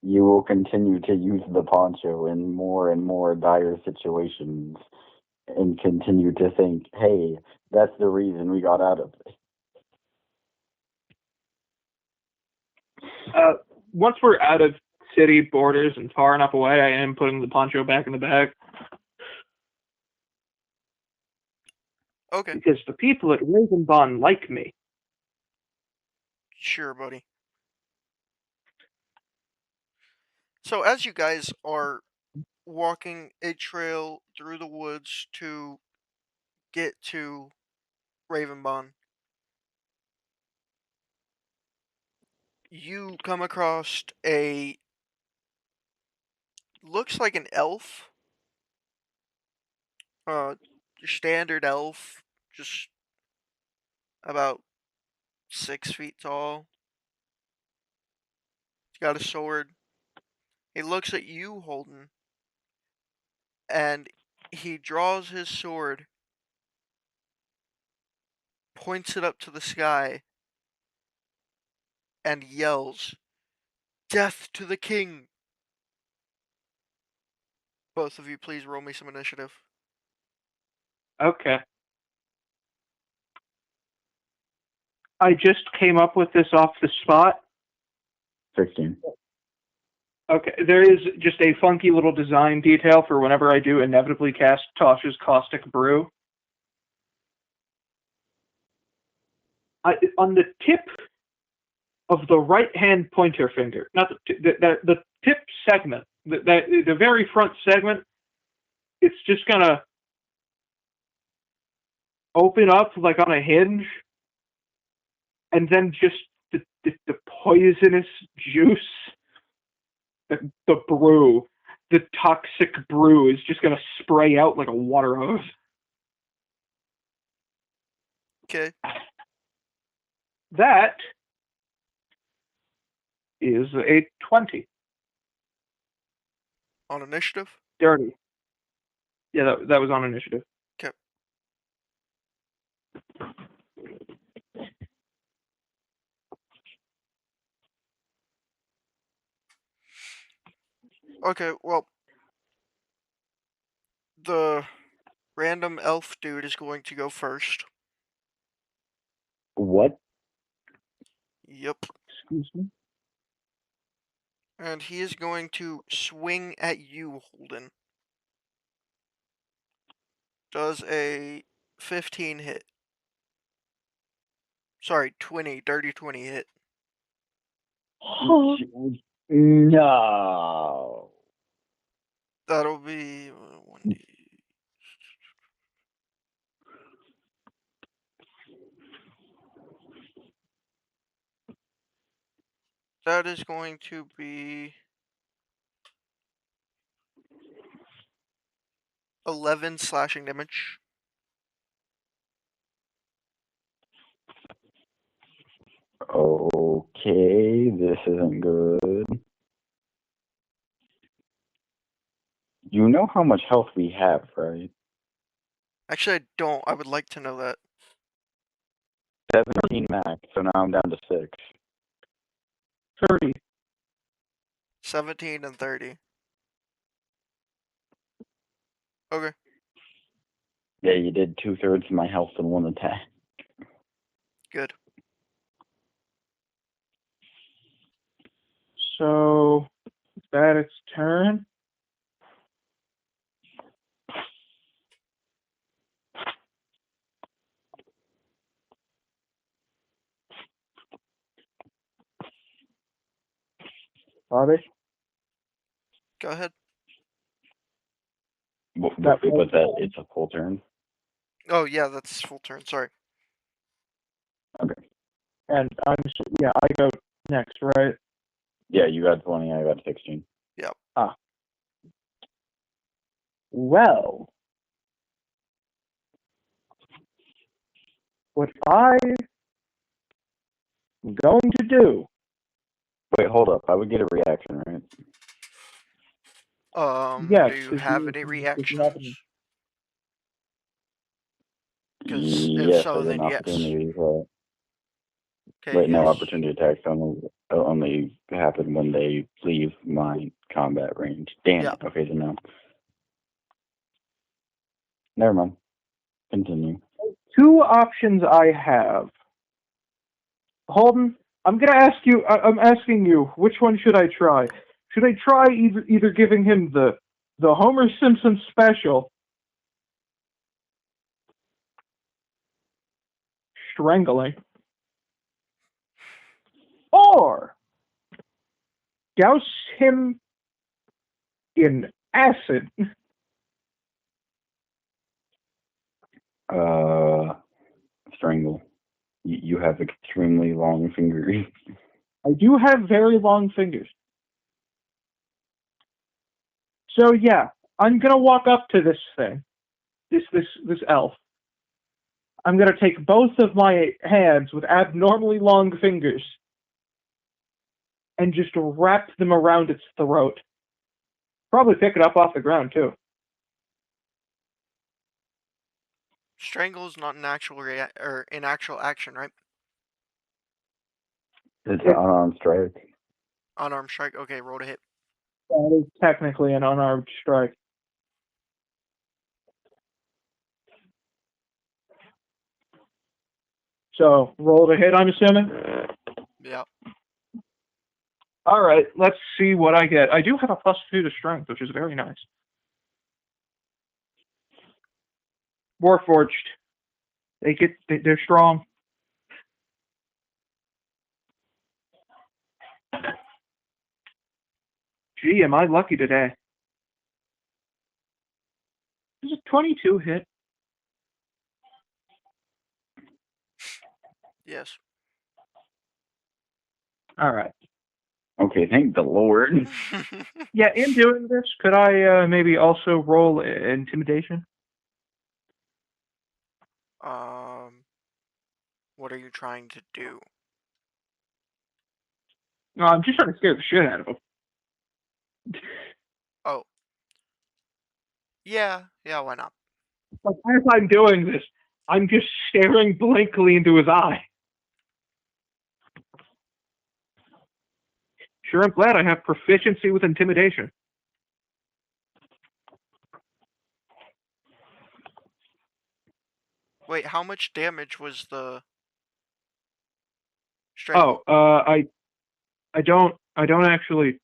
You will continue to use the poncho in more and more dire situations and continue to think, hey, that's the reason we got out of it.
Once we're out of city borders and far enough away, I am putting the poncho back in the bag.
Okay.
Because the people at Ravenbond like me.
Sure, buddy. So as you guys are walking a trail through the woods to get to Ravenbond, you come across a looks like an elf. Your standard elf, just about 6 feet tall. He's got a sword. He looks at you, Holden, and he draws his sword, points it up to the sky, and yells, "Death to the king!" Both of you, please roll me some initiative.
Okay. I just came up with this off the spot.
16.
Okay, there is just a funky little design detail for whenever I do inevitably cast Tosh's Caustic Brew. On the tip of the right-hand pointer finger, not the tip segment, the very front segment, it's just gonna open up like on a hinge, and then just the poisonous juice, the brew, the toxic brew is just gonna spray out like a water hose.
Okay.
That is a 20.
On initiative?
Dirty. Yeah, that was on initiative.
Okay. Okay, well, the random elf dude is going to go first.
What?
Yep.
Excuse me?
And he is going to swing at you, Holden. Does a 15 hit. Sorry, 20, dirty 20 hit.
No.
That'll be 1d. That is going to be 11 slashing damage.
Okay, this isn't good. You know how much health we have, right?
Actually, I don't. I would like to know that.
17 max, so now I'm down to 6.
30.
17 and 30. Okay.
Yeah, you did 2/3 of my health in one attack.
Good.
So, is that its turn? Bobby?
Go ahead.
But
That
it's a full turn.
Oh, yeah, that's full turn. Sorry.
Okay.
And I go next, right?
Yeah, you got 20, I got 16.
Yep.
Well, what I I'm going to do.
Wait, hold up. I would get a reaction, right?
Yes,
Do you
if
have
you-
any
if you
reactions?
have any-
'Cause if
Yes,
so,
I get
then
an
yes.
opportunity.
Okay,
Wait, no,
yes.
opportunity attacks only happen when they leave my combat range. Damn
Yeah.
it. Okay, then no. Never mind. Continue.
Two options I have. Holden, I'm gonna ask you. I'm asking you. Which one should I try? Should I try either giving him the Homer Simpson special, strangling, or douse him in acid?
Strangle. You have extremely long fingers.
I do have very long fingers. So yeah, I'm gonna walk up to this thing, this elf. I'm gonna take both of my hands with abnormally long fingers and just wrap them around its throat. Probably pick it up off the ground too.
Strangle is not an actual in actual action, right?
It's an unarmed strike.
Unarmed strike. Okay, roll to hit.
That is technically an unarmed strike. So roll to hit, I'm assuming.
Yeah.
All right, let's see what I get. I do have a +2 to strength, which is very nice. Warforged. They're strong. Gee, am I lucky today? Does a 22 hit?
Yes.
All right.
Okay, thank the Lord.
Yeah, in doing this, could I maybe also roll intimidation?
What are you trying to do?
No, I'm just trying to scare the shit out of him.
Oh. Yeah, why not?
Like, as I'm doing this, I'm just staring blankly into his eye. Sure, I'm glad I have proficiency with intimidation.
Wait, how much damage was the strangle?
Oh, I don't actually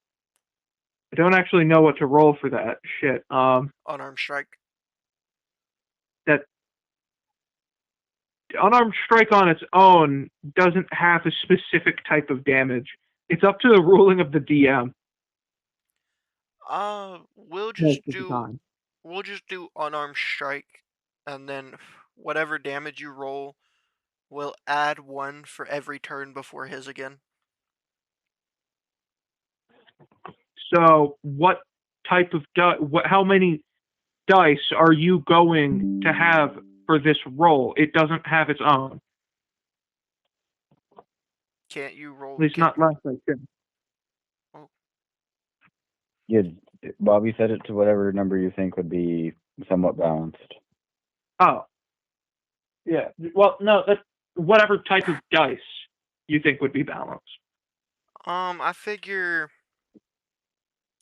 know what to roll for that shit.
Unarmed strike.
That unarmed strike on its own doesn't have a specific type of damage. It's up to the ruling of the DM.
We'll
Most
just
of the
do
time.
unarmed strike, and then whatever damage you roll, we'll add 1 for every turn before his again.
So, what type of how many dice are you going to have for this roll? It doesn't have its own.
Can't you roll?
At least not last I checked.
Yeah, Bobby set it to whatever number you think would be somewhat balanced.
Oh. Yeah. Well, no, that's whatever type of dice you think would be balanced.
I figure.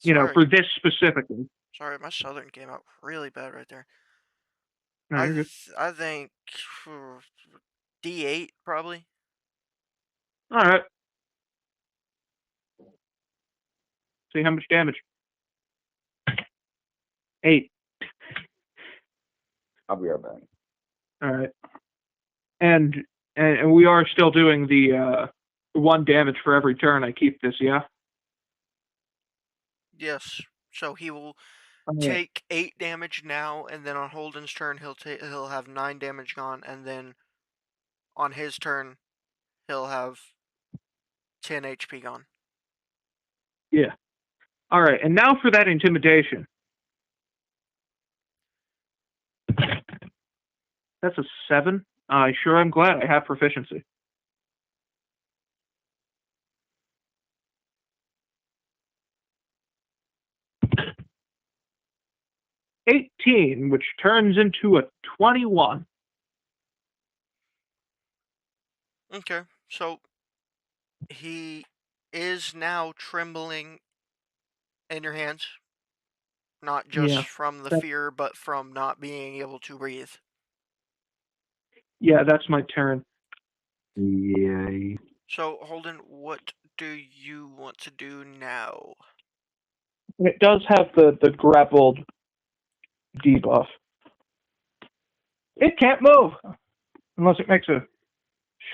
You know,
Sorry,
for this specifically.
sorry, my southern came out really bad right there.
No, you're good.
I think D8 probably.
All right. See how much damage. 8.
I'll be right back.
All right. And we are still doing the 1 damage for every turn I keep this, yeah?
Yes. So he will
All right.
take 8 damage now, and then on Holden's turn he'll have 9 damage gone, and then on his turn he'll have 10 HP gone.
Yeah. All right. And now for that intimidation. That's a 7. Sure, I'm glad I have proficiency. 16, which turns into a 21.
Okay, so he is now trembling in your hands, not just
Yeah.
from the
That-
fear, but from not being able to breathe.
Yeah, that's my turn.
Yay.
So, Holden, what do you want to do now?
It does have the grappled debuff. It can't move unless it makes a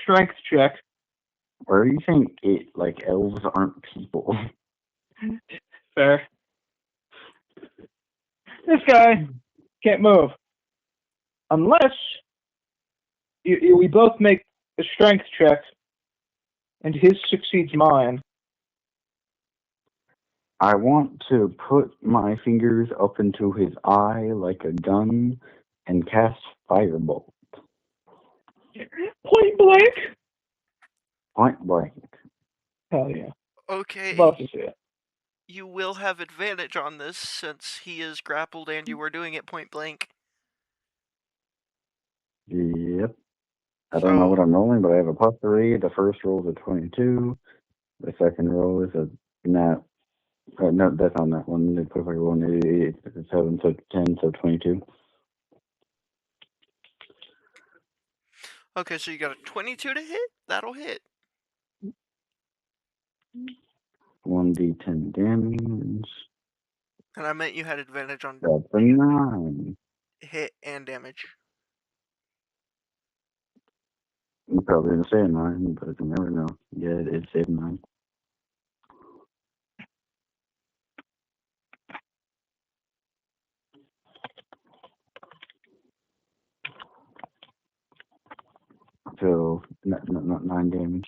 strength check.
Where do you think elves aren't people?
Fair. This guy can't move unless we both make a strength check, and his succeeds mine.
I want to put my fingers up into his eye like a gun and cast Firebolt.
Point blank.
Point blank.
Hell yeah.
Okay,
Love to see it.
you will have advantage on this since he is grappled and you were doing it point blank.
Yep. I don't know what I'm rolling, but I have a +3. The first roll is a 22. The second roll is a nat. No, that's on that one. They put if I roll an 8, it's a 7, so 10, so 22.
Okay, so you got a 22 to hit? That'll hit.
1d10 damage.
And I meant you had advantage on
That's a 9.
hit and damage.
I'm probably going to say a 9, but you never know. Yeah, it's a 9. So, not 9 damage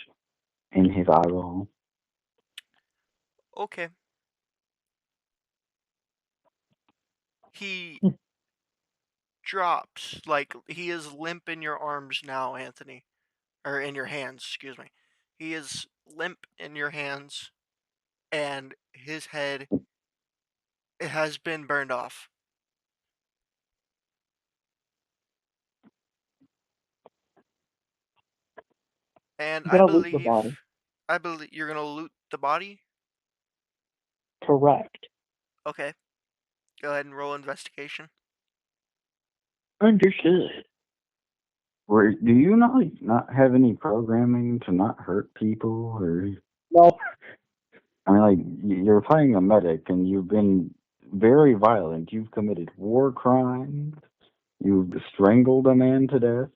in his eyeball.
Okay. He drops, like, he is limp in your arms now, Anthony. Or in your hands, excuse me. He is limp in your hands, and his head has been burned off. And
I'm gonna loot the body.
I believe you're gonna loot the body?
Correct.
Okay. Go ahead and roll investigation.
Understood.
Do you not have any programming to not hurt people? Or
No.
I mean, you're playing a medic, and you've been very violent. You've committed war crimes. You've strangled a man to death.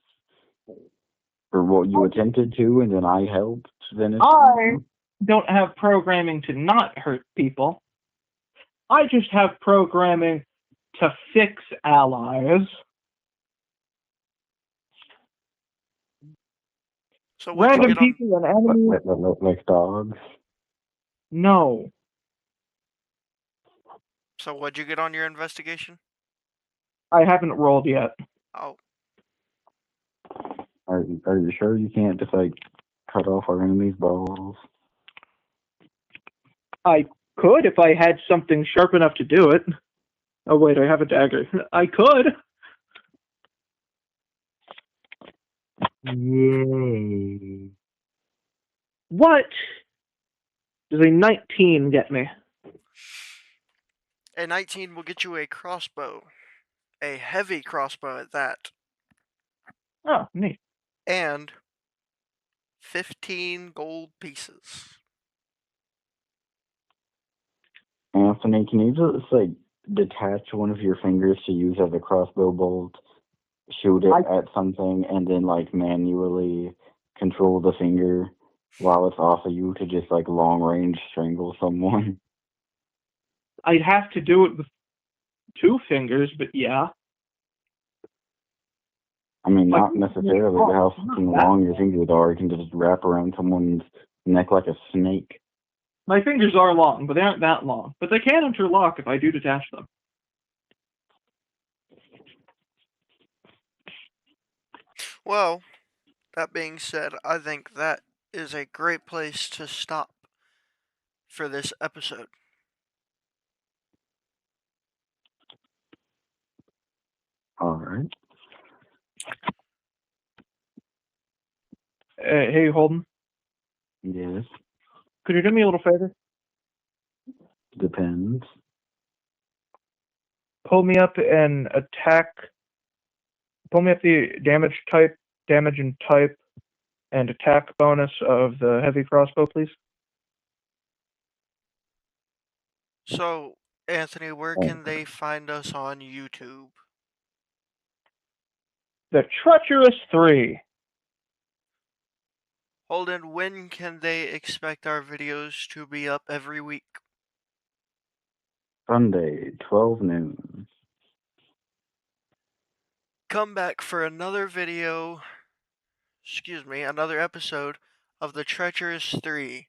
Or what you attempted to, and then I helped finish.
I don't have programming to not hurt people. I just have programming to fix allies.
So what'd you
Random
get on?
people and enemies.
Like dogs.
No.
So what'd you get on your investigation?
I haven't rolled yet.
Oh,
Are you sure you can't just cut off our enemy's balls?
I could if I had something sharp enough to do it. Oh wait, I have a dagger. I could.
Yay.
What does a 19 get me?
a 19 will get you a crossbow. A heavy crossbow at that.
Oh, neat.
And 15 gold pieces.
Anthony, can you just detach one of your fingers to use as a crossbow bolt, shoot it at something, and then manually control the finger while it's off of you to just long range strangle someone?
I'd have to do it with 2 fingers, but yeah.
I mean, not necessarily how fucking long your fingers are. You can just wrap around someone's neck like a snake.
My fingers are long, but they aren't that long. But they can interlock if I do detach them.
Well, that being said, I think that is a great place to stop for this episode.
All right.
Hey, Holden,
Yes.
could you do me a little favor?
Depends.
Pull me up and attack. Pull me up the damage and type, and attack bonus of the heavy crossbow, please.
So, Anthony, where
Oh.
can they find us on YouTube?
The Treacherous 3.
Holden, when can they expect our videos to be up every week?
Sunday, 12 noon.
Come back for another video, another episode of The Treacherous 3.